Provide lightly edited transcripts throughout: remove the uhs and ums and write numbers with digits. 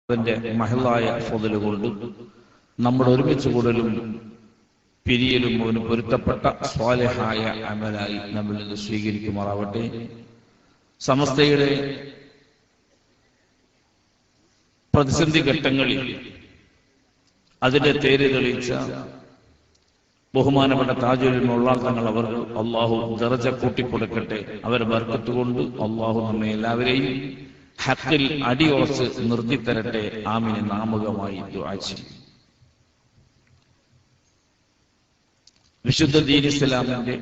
അതിന്റെ മഹലായ ഫضല് കൊണ്ട് നമ്മുടെ ഒരുമിച്ച് കൂടലും പിരിയലും അവന് പൊരുത്തപ്പെട്ട സ്വാലിഹായ അമലായി നമ്മിൽ നിന്ന് സ്വീകരിക്കുമാറാവട്ടെ. സമസ്തയുടെ പ്രതിസന്ധി ഘട്ടങ്ങളിൽ അതിന്റെ തേര് തെളിയിച്ച ബഹുമാനപ്പെട്ട താജുൽ മൗലാന തങ്ങൾ അവർ അള്ളാഹു ദറജ കൂട്ടിക്കൊടുക്കട്ടെ. അവരെ ബർക്കത്ത് കൊണ്ട് അള്ളാഹു നമ്മെ എല്ലാവരെയും ഹഖിൽ അടിയുറച്ച് നിർത്തിത്തരട്ടെ. ആമീൻ നാമകമായി ദുആ ചെയ്യും. വിശുദ്ധ ദീൻ ഇസ്ലാമിന്റെ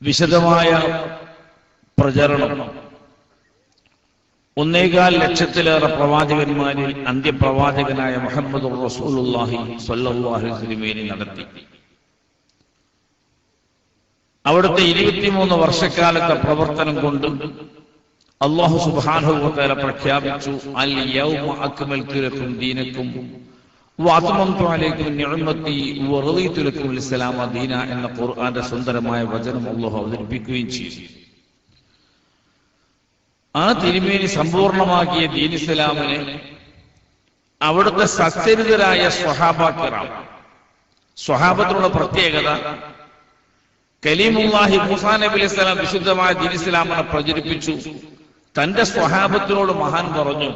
വിശദമായ പ്രചരണം 1.25 ലക്ഷത്തിലേറെ പ്രവാചകന്മാരിൽ അന്ത്യപ്രവാചകനായ മുഹമ്മദുർ റസൂലുള്ളാഹി സ്വല്ലല്ലാഹു അലൈഹി വസല്ലം നടത്തി. അവിടുത്തെ 23 വർഷക്കാലത്തെ പ്രവർത്തനം കൊണ്ട് അല്ലാഹു സുബ്ഹാനഹു വ തആല പ്രഖ്യാപിച്ചു, അൽ യൗമ അക്മൽതു ലക്കും ദീനക്കും വഅത്മംതു അലൈക്കും നിഅമതി വറദീതു ലക്കും അൽ ഇസ്ലാമ ദീന എന്ന ഖുർആന്റെ സുന്ദരമായ വചനം അല്ലാഹു അവതരിപ്പിക്കുകയും ചെയ്തു. ആ തിരുമേനി സമ്പൂർണമാക്കിയ ദീൻ ഇസ്ലാമിനെ അവിടുത്തെ സച്ചരിതരായ സ്വഹാബത്തിനുള്ള പ്രത്യേകത, കലീമുല്ലാഹി മൂസാ നബി അലൈഹി സ്വലാം വിശുദ്ധമായ ദീൻ ഇസ്ലാമിനെ പ്രചരിപ്പിച്ചു. തന്റെ സ്വഹാബത്തിനോട് മഹാൻ പറഞ്ഞു,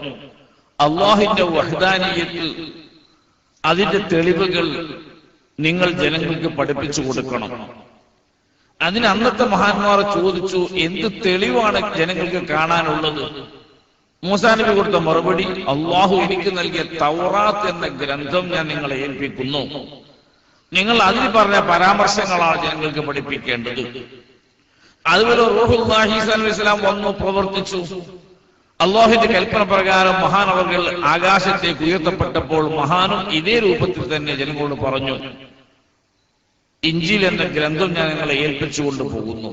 അള്ളാഹിന്റെ വഹ്ദാനിയത്ത് അതിന്റെ തെളിവുകൾ നിങ്ങൾ ജനങ്ങൾക്ക് പഠിപ്പിച്ചു കൊടുക്കണം. അതിന് അന്നത്തെ മഹാന്മാർ ചോദിച്ചു, എന്ത് തെളിവാണ് ജനങ്ങൾക്ക് കാണാനുള്ളത്? മൂസാ നബി കൊടുത്ത മറുപടി, അള്ളാഹു എനിക്ക് നൽകിയ തൗറാത്ത് എന്ന ഗ്രന്ഥം ഞാൻ നിങ്ങളെ ഏൽപ്പിക്കുന്നു. നിങ്ങൾ അതിൽ പറഞ്ഞ പരാമർശങ്ങളാണ് ജനങ്ങൾക്ക് പഠിപ്പിക്കേണ്ടത്. അതുപോലെ റൂഹുല്ലാഹി ഈസാ അലൈഹി സ്വലാം വന്നു പ്രവർത്തിച്ചു. അള്ളാഹുവിന്റെ കൽപ്പന പ്രകാരം മഹാൻ അവർ ആകാശത്തേക്ക് ഉയർത്തപ്പെട്ടപ്പോൾ മഹാനും ഇതേ രൂപത്തിൽ തന്നെ ജനങ്ങളോട് പറഞ്ഞു, ഇഞ്ചീൽ എന്ന ഗ്രന്ഥം ഞാൻ നിങ്ങളെ ഏൽപ്പിച്ചുകൊണ്ട് പോകുന്നു.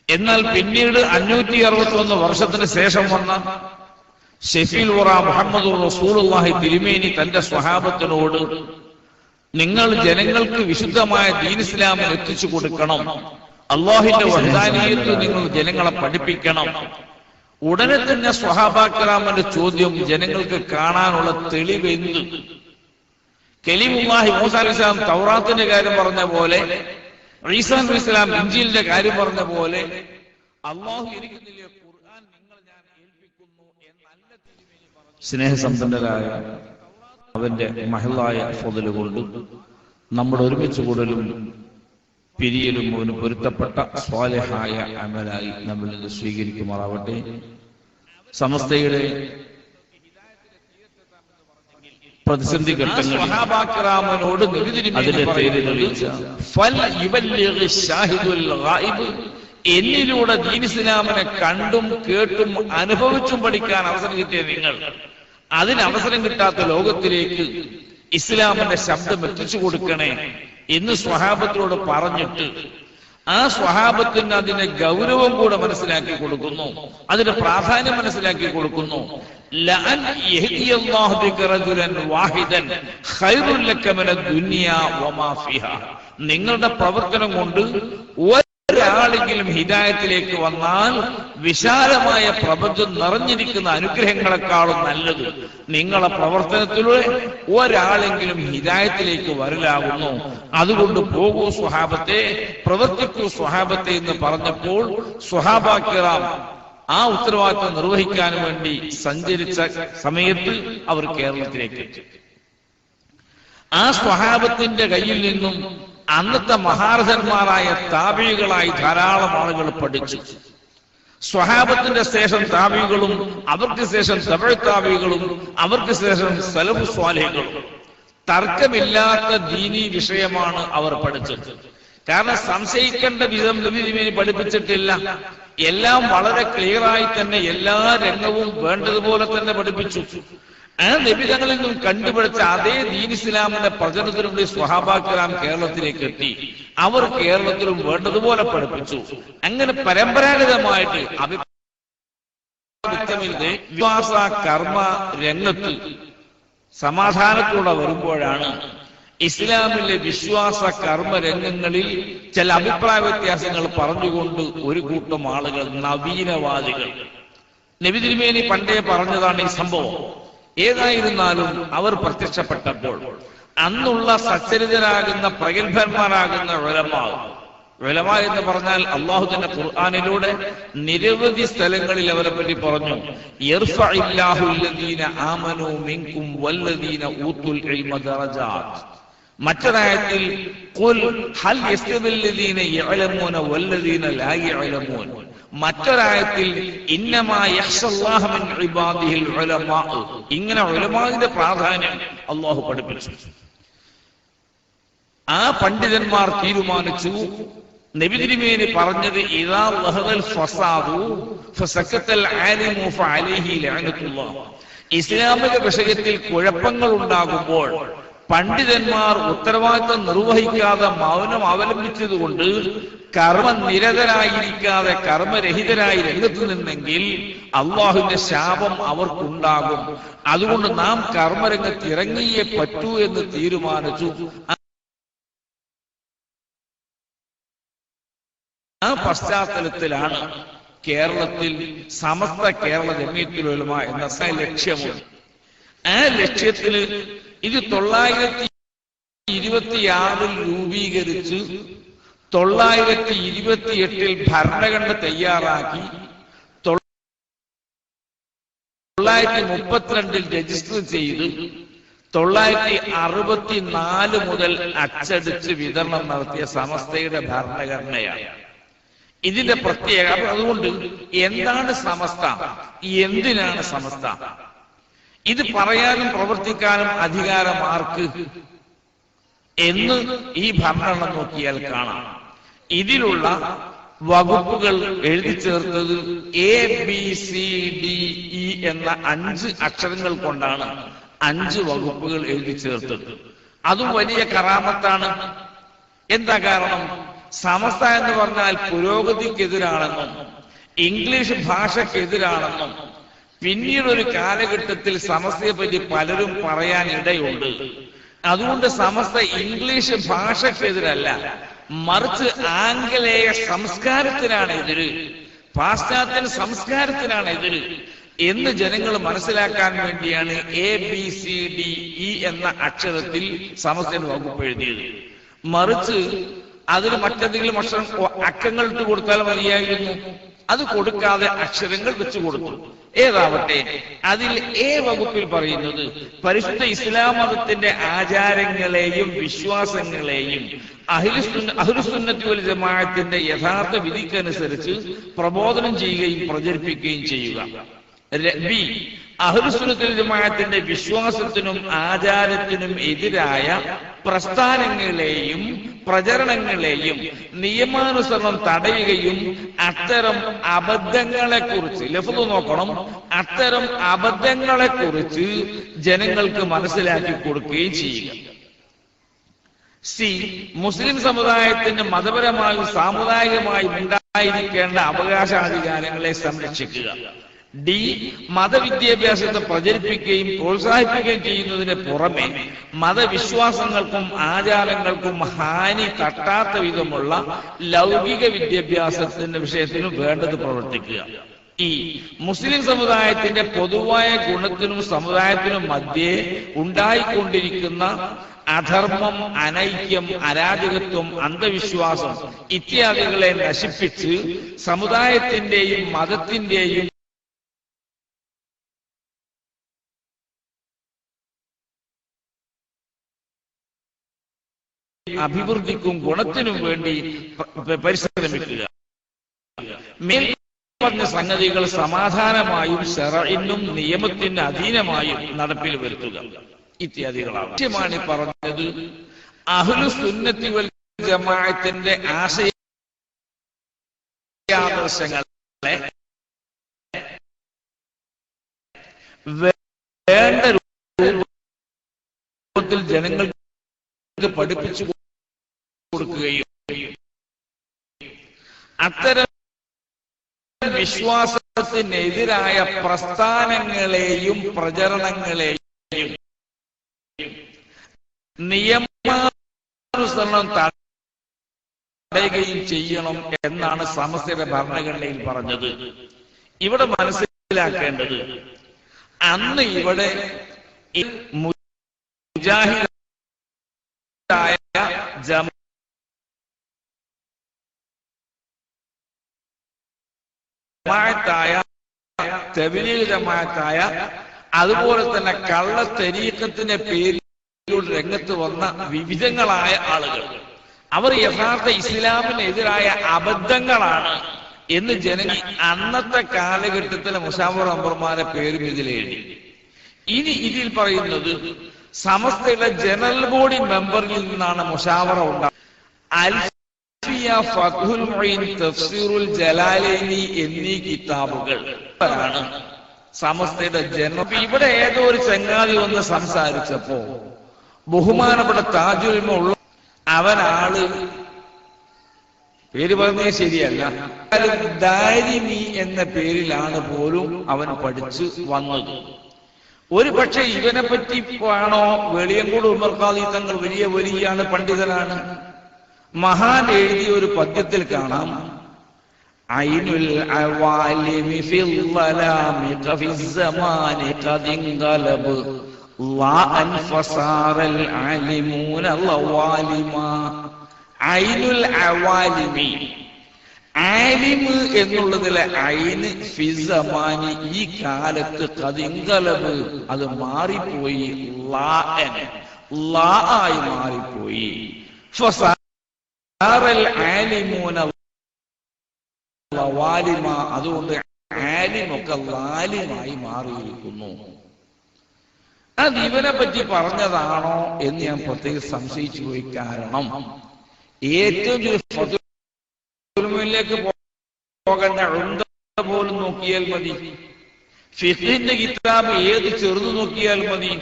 എന്നാൽ പിന്നീട് 561 വർഷത്തിന് ശേഷം വന്ന ഷഫീൽ വറ മുഹമ്മദുർ റസൂലുള്ളാഹി തിരുമേനി തന്റെ സ്വഹാബത്തിനോട്, നിങ്ങൾ ജനങ്ങൾക്ക് വിശുദ്ധമായ ദീൻ ഇസ്ലാമിൽ എത്തിച്ചു കൊടുക്കണം, അള്ളാഹിന്റെ വഹ്ദാനിയത്ത് നിങ്ങൾ ജനങ്ങളെ പഠിപ്പിക്കണം. ഉടനെ തന്നെ സ്വഹാബാക്കിറാമിന്റെ ചോദ്യം, ജനങ്ങൾക്ക് കാണാനുള്ള തെളിവ് എന്ത്? കലീമുല്ലാഹി മൂസാ അലൈഹി സ്വലാം തൗറാത്തിന്റെ കാര്യം പറഞ്ഞ പോലെ, ഈസാ അലൈഹി സ്വലാം ഇഞ്ചീലിന്റെ കാര്യം പറഞ്ഞ പോലെ, അള്ളാഹു ഇരിക്കുന്നില്ലേ ഖുർആൻ നിങ്ങൾ ഞാൻ ഏൽപ്പിക്കുന്നു എന്നല്ല തിരുമേനി പറഞ്ഞു. സ്നേഹസമ്പന്നരായ അവന്റെ മഹലായ ഫضല് കൊണ്ട് നമ്മുടെ ഒരുമിച്ച് കൂടലും പിരിയലും അവന് പൊരുത്തപ്പെട്ട സ്വാലിഹായ അമലായി നമ്മിൽ നിന്ന് സ്വീകരിക്കുമാറാവട്ടെ. സമസ്തയുടെ പ്രതിസന്ധി ഘട്ടങ്ങളിൽ അതിന്റെ പേര് തെളിയിച്ച എന്നിലൂടെ ദീൻ ഇസ്ലാമിനെ കണ്ടും കേട്ടും അനുഭവിച്ചും പഠിക്കാൻ അവസരം കിട്ടിയ നിങ്ങൾ, അതിന് അവസരം കിട്ടാത്ത ലോകത്തിലേക്ക് ഇസ്ലാമിന്റെ ശബ്ദം എത്തിച്ചു കൊടുക്കണേ എന്ന് സ്വഹാബത്തിനോട് പറഞ്ഞിട്ട് ആ സ്വഹാബത്തിന് അതിന്റെ ഗൗരവം കൂടെ മനസ്സിലാക്കി കൊടുക്കുന്നു, അതിന്റെ പ്രാധാന്യം മനസ്സിലാക്കി കൊടുക്കുന്നു. ലഅൻ യഹ്ദിയല്ലാഹു ബിക റജുലൻ വാഹിദൻ ഖൈറുൽ ലക മിനദ് ദുനിയ വമാ ഫിഹാ. നിങ്ങളുടെ പ്രവർത്തനം കൊണ്ട് ഒരാളെങ്കിലും ഹിദായത്തിലേക്ക് വന്നാൽ വിശാലമായ പ്രപഞ്ചം നിറഞ്ഞിരിക്കുന്ന അനുഗ്രഹങ്ങളെക്കാളും നല്ലത് നിങ്ങളെ പ്രവർത്തനത്തിലൂടെ ഒരാളെങ്കിലും ഹിദായത്തിലേക്ക് വരലാകുന്നു. അതുകൊണ്ട് പോകൂ സ്വഹാബത്തെ, പ്രവർത്തിക്കൂ സ്വഹാബത്തെ എന്ന് പറഞ്ഞപ്പോൾ സ്വഹാബാക്കിറാം ആ ഉത്തരവാദിത്വം നിർവഹിക്കാൻ വേണ്ടി സഞ്ചരിച്ച സമയത്ത് അവർ കേരളത്തിലേക്ക് എത്തി. ആ സ്വഹാബത്തിന്റെ കയ്യിൽ നിന്നും അന്നത്തെ മഹാരഥന്മാരായ താബികളായി ധാരാളം ആളുകൾ പഠിച്ചു. സ്വഹാബത്തിന്റെ ശേഷം താബികളും, അവർക്ക് ശേഷം തബഅ താബികളും, അവർക്ക് ശേഷം സലഫു സ്വാലിഹുകളും. തർക്കമില്ലാത്ത ദീനീ വിഷയമാണ് അവർ പഠിച്ചത്. കാരണം സംശയിക്കേണ്ട വിധം നബി തിരുമേനി പഠിപ്പിച്ചിട്ടില്ല. എല്ലാം വളരെ ക്ലിയറായി തന്നെ എല്ലാ രംഗവും വേണ്ടതുപോലെ തന്നെ പഠിപ്പിച്ചു. ആ നബി തങ്ങളിൽ നിന്നും കണ്ടുപിടിച്ച അതേ ദീൻ ഇസ്ലാമിന്റെ പ്രചരണത്തിലൂടെ സ്വഹാബാക്കിറാം കേരളത്തിലേക്ക് എത്തി. അവർ കേരളത്തിലും വേണ്ടതുപോലെ പഠിപ്പിച്ചു. അങ്ങനെ പരമ്പരാഗതമായിട്ട് വിശ്വാസ കർമ്മ രംഗത്ത് സമാധാനത്തോടെ വരുമ്പോഴാണ് ഇസ്ലാമിലെ വിശ്വാസ കർമ്മ രംഗങ്ങളിൽ ചില അഭിപ്രായ വ്യത്യാസങ്ങൾ പറഞ്ഞുകൊണ്ട് ഒരു കൂട്ടം ആളുകൾ, നവീനവാദികൾ, നബി തിരുമേനി പണ്ടേ പറഞ്ഞതാണ് ഈ സംഭവം. ഏതായിരുന്നാലും അവർ പ്രത്യക്ഷപ്പെട്ടപ്പോൾ അന്നുള്ള സച്ചരിതരാകുന്ന പ്രഗത്ഭന്മാരാകുന്ന ഉലമാ എന്ന് പറഞ്ഞാൽ അള്ളാഹു തന്നെ ഖുർആനിലൂടെ നിരവധി സ്ഥലങ്ങളിൽ അവരെ പറ്റി പറഞ്ഞു. യർഫഇല്ലാഹു അല്ലദീന ആമനൂ മിൻകും വല്ലദീന ഊതുൽ ഇൽമ ദറജാത്ത്. മറ്റൊരായത്തിൽ ഖുൽ ഹൽ യസ്തവിൽ ലദീന യഅലമൂന വല്ലദീന ലാ യഅലമൂൻ. മറ്റൊരായത്തിൽ ഇന്നമാ യഖ്ശല്ലാഹ മിൻ ഇബാദിഹിൽ ഉലമാ. ഇങ്ങനെ ഉലമാവിന്റെ പ്രാധാന്യം അള്ളാഹു പഠിപ്പിച്ചു. ആ പണ്ഡിതന്മാർ തീരുമാനിച്ചു, നബി തിരുമേനി പറഞ്ഞത് ഇദാ ലഹദൽ ഫസാദു ഫസക്കത്തൽ ആലിമു ഫഅലൈഹി ലഅനത്തുല്ലാഹ്. ഇസ്ലാമിക വിഷയത്തിൽ കുഴപ്പങ്ങൾ ഉണ്ടാകുമ്പോൾ പണ്ഡിതന്മാർ ഉത്തരവാദിത്വം നിർവഹിക്കാതെ മൗനം അവലംബിച്ചതുകൊണ്ട് കർമ്മനിരതരായിരിക്കാതെ കർമ്മരഹിതരായി രംഗത്ത് നിന്നെങ്കിൽ അള്ളാഹുവിന്റെ ശാപം അവർക്കുണ്ടാകും. അതുകൊണ്ട് നാം കർമ്മരംഗത്ത് ഇറങ്ങിയേ പറ്റൂ എന്ന് തീരുമാനിച്ചു. ആ പശ്ചാത്തലത്തിലാണ് കേരളത്തിൽ സമസ്ത കേരള ജമീയത്തുൽ ഉലമ എന്ന ലക്ഷ്യമുണ്ട്. ആ ലക്ഷ്യത്തിന് ഇത് 926 രൂപീകരിച്ച് 928 ഭരണഘടന തയ്യാറാക്കി 932 രജിസ്റ്റർ ചെയ്ത് 964 മുതൽ അച്ചടിച്ച് വിതരണം നടത്തിയ സമസ്തയുടെ ഭരണഘടനയാണ്. ഇതിന്റെ പ്രത്യേകത അതുകൊണ്ട് എന്താണ് സമസ്ത, എന്തിനാണ് സമസ്ത, ഇത് പറയാനും പ്രവർത്തിക്കാനും അധികാരം ആർക്ക് എന്ന് ഈ ഭരണഘടന നോക്കിയാൽ കാണാം. ഇതിലുള്ള വകുപ്പുകൾ എഴുതി ചേർത്തത് ABCDE എന്ന 5 അക്ഷരങ്ങൾ കൊണ്ടാണ് 5 വകുപ്പുകൾ എഴുതി ചേർത്തത്. അതും വലിയ കറാമത്താണ്. എന്താ കാരണം? സമസ്ത എന്ന് പറഞ്ഞാൽ പുരോഗതിക്കെതിരാണെന്നും ഇംഗ്ലീഷ് ഭാഷക്കെതിരാണെന്നും പിന്നീട് ഒരു കാലഘട്ടത്തിൽ സമസ്തയെ പറ്റി പലരും പറയാൻ ഇടയുണ്ട്. അതുകൊണ്ട് സമസ്ത ഇംഗ്ലീഷ് ഭാഷക്കെതിരല്ല, മറിച്ച് ആംഗലേയ സംസ്കാരത്തിനാണ് എതിര്, പാശ്ചാത്യ സംസ്കാരത്തിനാണ് എതിര് എന്ന് ജനങ്ങൾ മനസ്സിലാക്കാൻ വേണ്ടിയാണ് ABCDE എന്ന അക്ഷരത്തിൽ സമസ്തയുടെ വകുപ്പ് എഴുതിയത്. മറിച്ച് അതിന് മറ്റെന്തെങ്കിലും അക്കങ്ങൾ ഇട്ട് കൊടുത്താൽ മതിയായിരുന്നു. അത് കൊടുക്കാതെ അക്ഷരങ്ങൾ വെച്ചു കൊടുത്തു. ഏതാവട്ടെ, അതിൽ വകുപ്പിൽ പറയുന്നത് പരിശുദ്ധ ഇസ്ലാം മതത്തിന്റെ ആചാരങ്ങളെയും വിശ്വാസങ്ങളെയും അഹ്ലുസുന്നത്തി വൽ ജമാഅത്തിന്റെ യഥാർത്ഥ വിധിക്കനുസരിച്ച് പ്രബോധനം ചെയ്യുകയും പ്രചരിപ്പിക്കുകയും ചെയ്യുക. അഹ്ലുസുന്നത്തി വൽ ജമാഅത്തിന്റെ വിശ്വാസത്തിനും ആചാരത്തിനും എതിരായ പ്രസ്ഥാനങ്ങളെയും പ്രചരണങ്ങളെയും നിയമാനുസരണം തടയുകയും അത്തരം അബദ്ധങ്ങളെക്കുറിച്ച് ലഫ്ള് നോക്കണം, അത്തരം അബദ്ധങ്ങളെക്കുറിച്ച് ജനങ്ങൾക്ക് മനസ്സിലാക്കി കൊടുക്കുകയും ചെയ്യുക. മുസ്ലിം സമുദായത്തിന് മതപരമായും സാമുദായികമായും ഉണ്ടായിരിക്കേണ്ട അവകാശാധികാരങ്ങളെ സംരക്ഷിക്കുക. മതവിദ്യാഭ്യാസത്തെ പ്രചരിപ്പിക്കുകയും പ്രോത്സാഹിപ്പിക്കുകയും ചെയ്യുന്നതിന് പുറമെ മതവിശ്വാസങ്ങൾക്കും ആചാരങ്ങൾക്കും ഹാനി തട്ടാത്ത വിധമുള്ള ലൗകിക വിദ്യാഭ്യാസത്തിന്റെ വിഷയത്തിനും വേണ്ടത് പ്രവർത്തിക്കുക. മുസ്ലിം സമുദായത്തിന്റെ പൊതുവായ ഗുണത്തിനും സമുദായത്തിനും മധ്യേ ഉണ്ടായിക്കൊണ്ടിരിക്കുന്ന അധർമ്മം, അനൈക്യം, അരാജകത്വം, അന്ധവിശ്വാസം ഇത്യാദികളെ നശിപ്പിച്ച് സമുദായത്തിന്റെയും മതത്തിന്റെയും അഭിവൃദ്ധിക്കും ഗുണത്തിനും വേണ്ടി പരിശ്രമിക്കുക. മേൽ പറഞ്ഞ സംഗതികൾ സമാധാനമായും ശറഇനും നിയമത്തിന് അധീനമായും നടപ്പിൽ വരുത്തുക ഇത്യാദികളാണ്. ലക്ഷ്യമാണ് പറഞ്ഞത് അഹ്ലുസുന്നത്തി വൽ ജമാഅത്തിന്റെ ആശയാദർശങ്ങളെ വേണ്ട രൂപത്തിൽ ജനങ്ങൾക്ക് പഠിപ്പിച്ചു കൊടുക്കുകയും അത്തരം വിശ്വാസത്തിനെതിരായ പ്രസ്ഥാനങ്ങളെയും പ്രചരണങ്ങളെയും നിയമാനുസരണം തടയുകയും ചെയ്യണം എന്നാണ് സമസ്തയുടെ ഭരണഘടനയിൽ പറഞ്ഞത്. ഇവിടെ മനസ്സിലാക്കുക മനസ്സിലാക്കേണ്ടത്, അന്ന് ഇവിടെ മുജാഹിദായ ജമാഅത്തായ തബ്ലീഗ് ജമാഅത്തായ അതുപോലെ തന്നെ കള്ള തരീഖത്തിന്റെ പേരിൽ രംഗത്ത് വന്ന വിവിധങ്ങളായ ആളുകൾ, അവർ യഥാർത്ഥ ഇസ്ലാമിനെതിരായ അബദ്ധങ്ങളാണ് എന്ന് ജനങ്ങൾ അന്നത്തെ കാലഘട്ടത്തിലെ മുശാവറ മെമ്പർമാരെ പേരും ഇതിലെഴുതി. ഇനി ഇതിൽ പറയുന്നത് സമസ്തയുടെ ജനറൽ ബോഡി മെമ്പറിൽ നിന്നാണ് മുശാവറ ഉണ്ടാകുന്നത്. ഫത്ഹുൽ മുഈൻ, തഫ്സീറുൽ ജലാലൈനി എന്നീ കിതാബുകൾ ആണ് സമസ്തയുടെ ജനറൽ. ഇവിടെ ഏതോ ഒരു ചങ്ങാതി വന്ന് സംസാരിച്ചപ്പോ ബഹുമാനപ്പെട്ട താജുൽ ഉലമ ഉള്ള അവനാള് പേര് പറഞ്ഞത് ശരിയല്ല, ദാരിമി എന്ന പേരിലാണ് പോലും അവൻ പഠിച്ചു വന്നത്. ഒരു പക്ഷെ ഇവനെ പറ്റി ആണോ വെളിയങ്കോട് ഉമർ ഖാദി തങ്ങൾ വലിയ വലിയാണ്, പണ്ഡിതനാണ്. മഹാൻ എഴുതിയ ഒരു പദ്യത്തിൽ കാണാം, ഐനുൽ അവാലിമി ഫിൽ ളലാമി ഖഫിസ് സമാനി ഖദിൻഖലബ് ലാ അൻഫസാറൽ അലിമൂന ലവാലിമാ. ഐനുൽ അവാലിമി, ആലിമ് എന്നുള്ളതിലെ ഐന് ഫിസമാനി ഈ കാലത്ത് ഖദിൻഖലബ് അത് മാറിപ്പോയി, ലാ ആയി മാറിപ്പോയി. ഫസാറൽ ആലിമൂന ലവാലിമാ, അതുകൊണ്ട് ആലിമൊക്കെ ലാലിമായി മാറിയിരിക്കുന്നു. അത് ഇവനെ പറ്റി പറഞ്ഞതാണോ എന്ന് ഞാൻ പ്രത്യേകം സംശയിച്ചു പോയി. കാരണം ഏറ്റവും ഫത്വയിലേക്ക് പോകേണ്ട ഉംദ പോലും നോക്കിയാൽ മതി, ഫിഖിന്റെ കിതാബ് ഏത് ചെറുത് നോക്കിയാൽ മതി.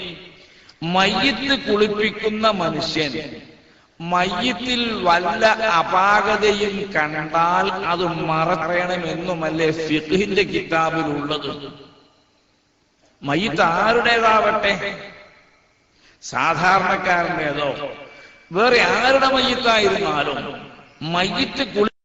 മയ്യിത്ത് കുളിപ്പിക്കുന്ന മനുഷ്യൻ മയ്യിത്തിൽ വല്ല അപാകതയും കണ്ടാൽ അത് മറക്കണമെന്നുമല്ലേ ഫിഖിന്റെ കിതാബിലുള്ളത്. മയ്യിത്ത് ആരുടേതാവട്ടെ, സാധാരണക്കാരൻ്റെതോ വേറെ ആരുടെ മയ്യിത്തായിരുന്നാലും മയ്യിത്ത് കുളിക്കുന്നത്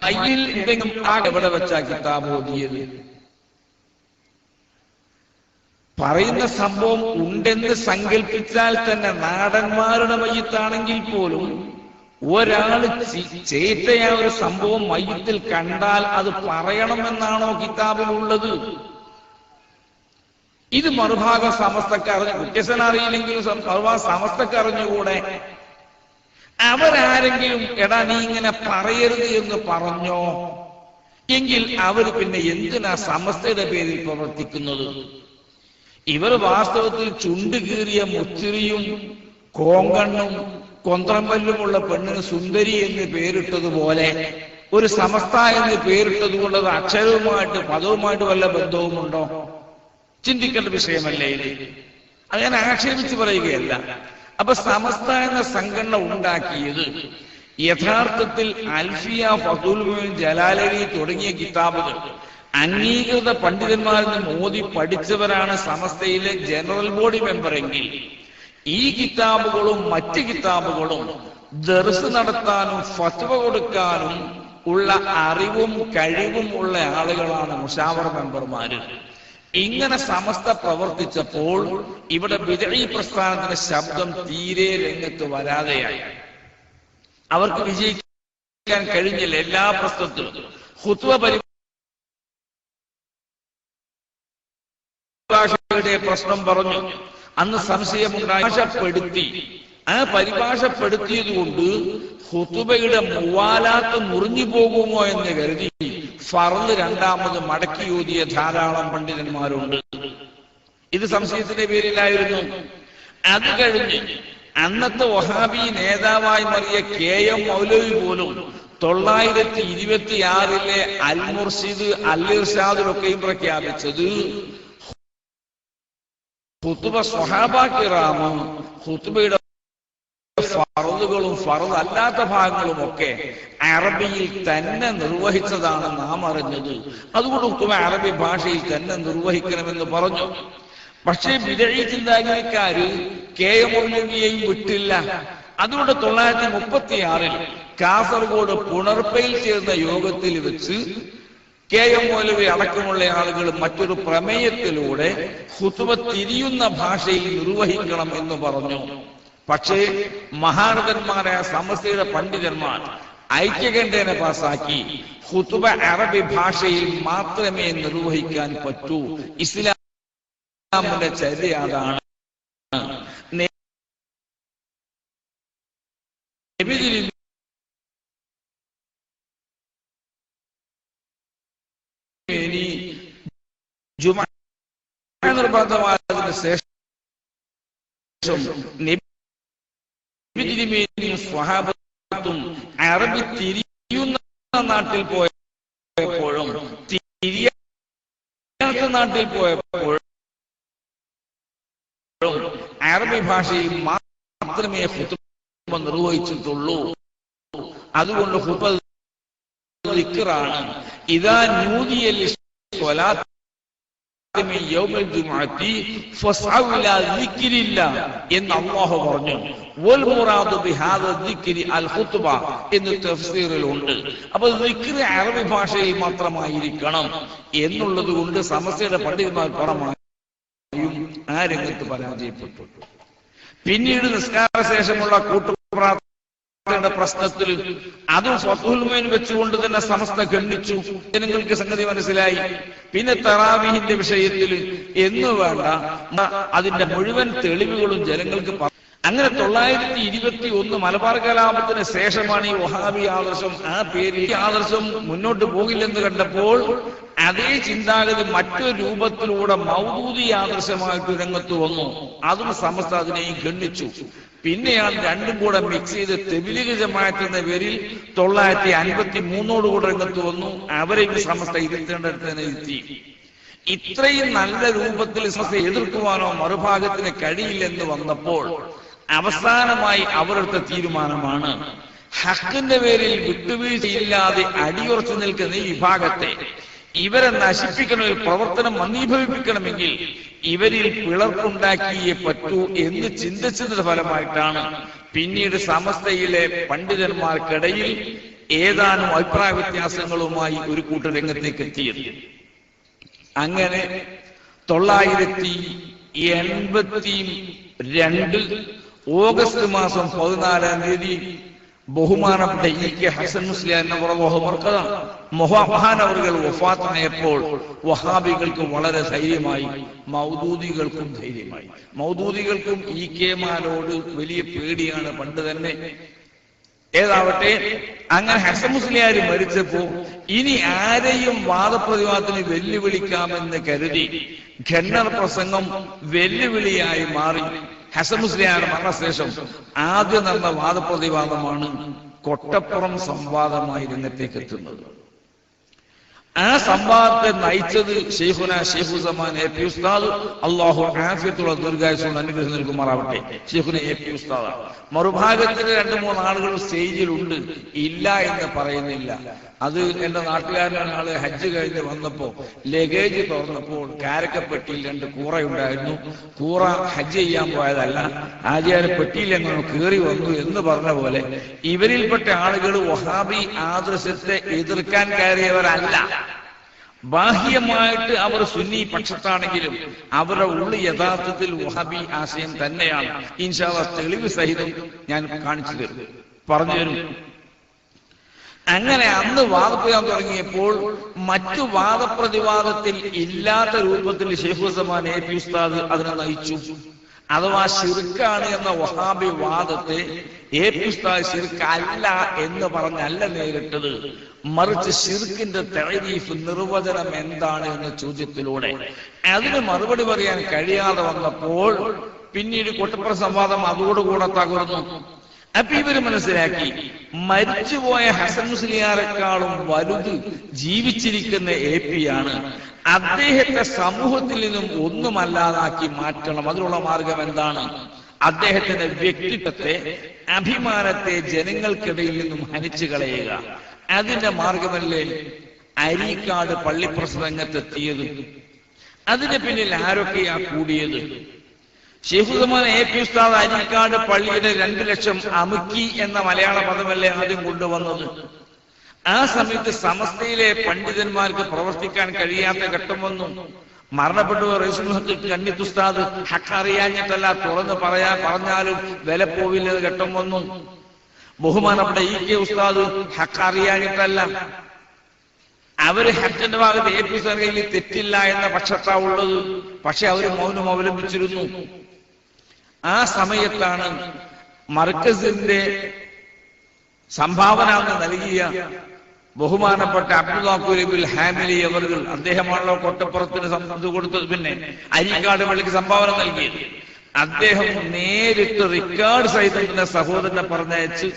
കയ്യിൽ എന്തെങ്കിലും എവിടെ വെച്ചാ കിതാബ് ഓതിയത്? പറയുന്ന സംഭവം ഉണ്ടെന്ന് സങ്കല്പിച്ചാൽ തന്നെ നാടന്മാരുടെ മയ്യിത്താണെങ്കിൽ പോലും ഒരാള് ചേറ്റയ ഒരു സംഭവം മയ്യിത്തിൽ കണ്ടാൽ അത് പറയണമെന്നാണോ കിതാബിലുള്ളത്? ഇത് മറുഭാഗം സമസ്തക്കാർ വ്യത്യസ്തനറിയില്ലെങ്കിലും മറുഭാഗം സമസ്തക്ക് അറിഞ്ഞുകൂടെ? അവരാരെങ്കിലും എടാ നീ ഇങ്ങനെ പറയരുത് എന്ന് പറഞ്ഞോ എങ്കിൽ അവർ പിന്നെ എന്തിനാ സമസ്തയുടെ പേരിൽ പ്രവർത്തിക്കുന്നത്? ഇവർ വാസ്തവത്തിൽ ചുണ്ട് കീറിയ മുച്ചിറിയും കോങ്കണ്ണും കൊന്ത്രമ്പല്ലുമുള്ള പെണ്ണിന് സുന്ദരി എന്ന് പേരിട്ടതുപോലെ ഒരു സമസ്ത എന്ന് പേരിട്ടത് കൊണ്ട് അത് അക്ഷരവുമായിട്ട് പദവുമായിട്ട് വല്ല ബന്ധവുമുണ്ടോ? ചിന്തിക്കേണ്ട വിഷയമല്ലേ ഇത്? അങ്ങനെ ആക്ഷേപിച്ച് പറയുകയല്ല. അപ്പൊ സമസ്ത എന്ന സംഘടന ഉണ്ടാക്കിയത് യഥാർത്ഥത്തിൽ അൽഫിയ, ഫത്ഹുൽ മുഈൻ, ജലാലൈനി തുടങ്ങിയ കിതാബുകൾ അംഗീകൃത പണ്ഡിതന്മാരിൽ നിന്ന് ഓതി പഠിച്ചവരാണ് സമസ്തയിലെ ജനറൽ ബോഡി മെമ്പറെങ്കിൽ ഈ കിതാബുകളും മറ്റ് കിതാബുകളും ദർസ് നടത്താനും ഫത്വ കൊടുക്കാനും ഉള്ള അറിവും കഴിവും ഉള്ള ആളുകളാണ് മുശാവറ മെമ്പർമാര്. ഇങ്ങനെ സമസ്ത പ്രവർത്തിച്ചപ്പോൾ ഇവിടെ ബിദ്ഈ പ്രസ്ഥാനത്തിന്റെ ശബ്ദം തീരെ രംഗത്ത് വരാതെയായി. അവർക്ക് വിജയിക്കാൻ കഴിഞ്ഞില്ല. എല്ലാ പ്രശ്നത്തിലും ഖുത്വ പരിഭാഷയുടെ പ്രശ്നം പറഞ്ഞു, അന്ന് സംശയമുണ്ടായി, ഭാഷപ്പെടുത്തി. ആ പരിഭാഷപ്പെടുത്തിയത് കൊണ്ട് ഖുതുബയുടെ മുവാലാത്ത് മുറിഞ്ഞു പോകുമോ എന്ന് കരുതി ഫർള് രണ്ടാമത് മടക്കി ഓതിയ ധാരാളം പണ്ഡിതന്മാരുണ്ട്. ഇത് സംശയത്തിന്റെ പേരിലായിരുന്നു. അത് കഴിഞ്ഞ് അന്നത്തെ വഹാബി നേതാവായി മാറിയ KM മൗലവി പോലും 926 അൽ മുർഷിദ്, അൽ ഇർഷാദിലൊക്കെയും പ്രഖ്യാപിച്ചത് ഖുതുബ സ്വഹാബ കിറാമ് ഖുതുബയുടെ ഫർളുകളും ഫർള് അല്ലാത്ത ഭാഗങ്ങളും ഒക്കെ അറബിയിൽ തന്നെ നിർവഹിച്ചതാണ് നാം അറിഞ്ഞത്. അതുകൊണ്ട് ഖുതുബ അറബി ഭാഷയിൽ തന്നെ നിർവഹിക്കണമെന്ന് പറഞ്ഞു. പക്ഷേ ബിദ്ഈ ചിന്താഗതിക്കാര് KM മൗലവിയെയും വിട്ടില്ല. അതുകൊണ്ട് 936 കാസർഗോഡ് പുണർപ്പയിൽ ചേർന്ന യോഗത്തിൽ വെച്ച് KM മൗലവി അടക്കമുള്ള ആളുകൾ മറ്റൊരു പ്രമേയത്തിലൂടെ ഖുതുബ തിരിയുന്ന ഭാഷയിൽ നിർവഹിക്കണം എന്ന് പറഞ്ഞു. പക്ഷേ മഹാരഥന്മാരായ സമസ്തയുടെ പണ്ഡിതന്മാർ ഐക്യകണ്ഠേന പാസാക്കി ഖുതുബ അറബി ഭാഷയിൽ മാത്രമേ നിർവഹിക്കാൻ പറ്റൂ. ഇസ്ലാമിന്റെ ചര്യ അതാണ്. നിർബന്ധമായതിനു ശേഷം സ്വഹാബത്തും അറബി തിരിയുന്ന നാട്ടിൽ പോയപ്പോഴും തിരിയാത്ത നാട്ടിൽ പോയപ്പോഴും അറബി ഭാഷയിൽ മാത്രമേ ഖുതുബ നിർവഹിച്ചിട്ടുള്ളൂ. അതുകൊണ്ട് ഖുതുബ ദിക്റാണ്. ഇദാ നൂദിയ ലിസ്വലാത്ത് യൗമൽ ജുമുഅത്തി ഫസ്അു ഇലാ ദിക്രില്ലാഹ് എന്ന് അല്ലാഹു പറഞ്ഞു. വൽ മുറാദു ബിഹാദ ദിക്രി അൽ ഖുതുബ എന്ന് തഫ്സീറിലുണ്ട്. അപ്പോൾ ദിക്ർ അറബി ഭാഷയിൽ മാത്രമായിരിക്കണം എന്നുള്ളത് കൊണ്ട് സമസ്തയുടെ പണ്ഡിതന്മാർ പരമായും ആ രംഗത്ത് പരാജയപ്പെട്ടു. പിന്നീട് നിസ്കാര ശേഷമുള്ള കൂട്ടുപ്രാർത്ഥന പ്രശ്നത്തിൽ അതും ഫത്ഹുൽ മുഈൻ വെച്ചുകൊണ്ട് തന്നെ സമസ്ത ഖണ്ഡിച്ചു. ജനങ്ങൾക്ക് സംഗതി മനസ്സിലായി. പിന്നെ തറാവീഹിന്റെ വിഷയത്തിൽ എന്ന് വേണ്ട അതിന്റെ മുഴുവൻ തെളിവുകളും ജനങ്ങൾക്ക് അങ്ങനെ 921 മലബാർ കലാപത്തിന് ശേഷമാണ് ഈ വഹാബി ആദർശം ആ പേര് ആദർശം മുന്നോട്ട് പോകില്ലെന്ന് കണ്ടപ്പോൾ അതേ ചിന്താഗതി മറ്റൊരു രൂപത്തിലൂടെ മൗദൂദി ആദർശമായിട്ട് രംഗത്ത് വന്നു. അതും സമസ്ത അതിനെയും ഖണ്ഡിച്ചു. പിന്നെയാണ് രണ്ടും കൂടെ മിക്സ് ചെയ്ത് തെബിലീഗ് ജമാഅത്ത് എന്ന പേരിൽ 953 രംഗത്ത് വന്നു. അവരെയും സമസ്ത ഇരുത്തേണ്ടടുത്ത് തന്നെ ഇരുത്തി. ഇത്രയും നല്ല രൂപത്തിൽ സമസ്ത എതിർക്കുവാനോ മറുഭാഗത്തിന് കഴിയില്ലെന്ന് വന്നപ്പോൾ അവസാനമായി അവരുടെ തീരുമാനമാണ് ഹക്കിന്റെ പേരിൽ വിട്ടുവീഴ്ചയില്ലാതെ അടിയുറച്ചു നിൽക്കുന്ന ഈ വിഭാഗത്തെ ഇവരെ നശിപ്പിക്കണമെങ്കിൽ പ്രവർത്തനം മന്ദീഭവിപ്പിക്കണമെങ്കിൽ ഇവരിൽ പിളർപ്പുണ്ടാക്കിയേ പറ്റൂ എന്ന് ചിന്തിച്ചതിന്റെ ഫലമായിട്ടാണ് പിന്നീട് സമസ്തയിലെ പണ്ഡിതന്മാർക്കിടയിൽ ഏതാനും അഭിപ്രായ വ്യത്യാസങ്ങളുമായി ഒരു കൂട്ടരംഗത്തേക്ക് എത്തിയത്. അങ്ങനെ 982 ഓഗസ്റ്റ് മാസം 14-ാം തീയതി ബഹുമാനപ്പെട്ട EK ഹസൻ മുസ്ലിയാർ മഹാനവറുകൾ വഫാത്തായപ്പോൾ വഹാബികൾക്ക് വളരെ ധൈര്യമായി, മൗദൂദികൾക്കും ധൈര്യമായി. മൗദൂദികൾക്കും EK മാരോട് വലിയ പേടിയാണ് പണ്ട് തന്നെ. ഏതാവട്ടെ, അങ്ങനെ ഹസൻ മുസ്ലിയാർ മരിച്ചപ്പോ ഇനി ആരെയും വാദപ്രതിവാദത്തിന് വെല്ലുവിളിക്കാമെന്ന് കരുതി ഖന്നർ പ്രസംഗം വെല്ലുവിളിയായി മാറി. ഹസൻ മുസ്ലിയാർ മരണശേഷം ആദ്യം നടന്ന വാദപ്രതിവാദമാണ് കൊട്ടപ്പുറം സംവാദമായി രംഗത്തേക്ക് എത്തുന്നത്. ആ സംവാദത്തെ നയിച്ചത് ഷെയ്ഖുന ഷെയ്ഖുസമാൻ AP ഉസ്താദ്, അല്ലാഹു ആഫിയത്തുള്ള ദീർഘായുസ്സും അനുഗ്രഹം നൽകുമാറാവട്ടെ. ഷെയ്ഖുന AP ഉസ്താദ്. മറുഭാഗത്തിന് 2-3 ആളുകൾ സ്റ്റേജിലുണ്ട്, ഇല്ല എന്ന് പറയുന്നില്ല. അത് എന്റെ നാട്ടുകാരനാണ്. ആള് ഹജ്ജ് കഴിഞ്ഞ് വന്നപ്പോ ലഗേജ് തുറന്നപ്പോൾ കാരക്കപ്പെട്ടിയിൽ 2 കൂറയുണ്ടായിരുന്നു. കൂറ ഹജ്ജ് ചെയ്യാൻ പോയതല്ല, ആചാര്യ പെട്ടിയിൽ എങ്ങനെ കയറി വന്നു എന്ന് പറഞ്ഞ പോലെ ഇവരിൽപ്പെട്ട ആളുകൾ വഹാബി ആദർശത്തെ എതിർക്കാൻ കയറിയവരല്ല. ബാഹ്യമായിട്ട് അവർ സുന്നി പക്ഷത്താണെങ്കിലും അവരുടെ ഉള്ളിൽ യഥാർത്ഥത്തിൽ വഹാബി ആശയം തന്നെയാണ്. ഇൻഷാ അല്ലാഹ് തെളിവ് സഹിതം ഞാൻ കാണിച്ചു തരും, പറഞ്ഞു തരും. അങ്ങനെ അന്ന് വാദപ്രതിവാദം തുടങ്ങിയപ്പോൾ മറ്റു വാദപ്രതിവാദത്തിൽ ഇല്ലാത്ത രൂപത്തിൽ ഷെയ്ഖുസമാൻ AP ഉസ്താദ് അതിനെ നയിച്ചു. അഥവാ ശിർക്കാണ് എന്ന വഹാബി വാദത്തെ AP ഉസ്താദ് ശിർക്കല്ല എന്ന് പറഞ്ഞല്ല നേരിട്ടത്, മറിച്ച് ശിർക്കിന്റെ തഅരീഫ് നിർവചനം എന്താണ് എന്ന ചോദ്യത്തിലൂടെ അതിന് മറുപടി പറയാൻ കഴിയാതെ വന്നപ്പോൾ പിന്നീട് കൊട്ടപ്പുറ സംവാദം അതോടുകൂടെ തകർന്നു. അപ്പൊ ഇവര് മനസ്സിലാക്കി മരിച്ചുപോയ ഹസൻ മുസ്ലിയാരെക്കാളും വലുത് ജീവിച്ചിരിക്കുന്ന AP ആണ്. അദ്ദേഹത്തെ സമൂഹത്തിൽ നിന്നും ഒന്നുമല്ലാതാക്കി മാറ്റണം. അതിനുള്ള മാർഗം എന്താണ്? അദ്ദേഹത്തിന്റെ വ്യക്തിത്വത്തെ, അഭിമാനത്തെ ജനങ്ങൾക്കിടയിൽ നിന്നും ഹനിച്ചു കളയുക. അതിന്റെ മാർഗമല്ലേ അരീക്കാട് പള്ളിപ്രസംഗത്തെത്തിയത്? അതിന് പിന്നിൽ ആരൊക്കെയാ കൂടിയത്? ഷെയ്ഖുൽ എ.പി. ഉസ്താദ് അരീക്കാട് പള്ളിയുടെ 2 ലക്ഷം അമുക്കി എന്ന മലയാള പദമല്ലേ ആദ്യം കൊണ്ടുവന്നത്. ആ സമയത്ത് സമസ്തയിലെ പണ്ഡിതന്മാർക്ക് പ്രവർത്തിക്കാൻ കഴിയാത്ത ഘട്ടം വന്നു. മരണപ്പെട്ടു കന്നിത്ത് ഉസ്താദ് ഹക്കറിയാഞ്ഞിട്ടല്ല, തുറന്ന് പറഞ്ഞാലും വില പോവില്ല ഘട്ടം വന്നു. ബഹുമാനപ്പെട്ട ഇ.കെ. ഉസ്താദ് ഹക്കറിയാഞ്ഞിട്ടല്ല, അവര് ഹക്കിന്റെ ഭാഗത്ത് എ.പി. ഉസ്താദിൽ തെറ്റില്ല എന്ന പക്ഷത്താ ഉള്ളത്. പക്ഷെ അവര് മൗനം അവലംബിച്ചിരുന്നു. ആ സമയത്താണ് മർക്കസിന്റെ സംഭാവന നൽകിയ ബഹുമാനപ്പെട്ട അബ്ദുൽ ഹാമിലി അവർ, അദ്ദേഹമാണല്ലോ കൊട്ടപ്പുറത്തിന് ഇത് കൊടുത്തത്, പിന്നെ അരീക്കാട് പള്ളിക്ക് സംഭാവന നൽകിയത്. അദ്ദേഹം നേരിട്ട് റിക്കാർഡ് സഹിതത്തിന്റെ സഹോദരനെ പറഞ്ഞയച്ച്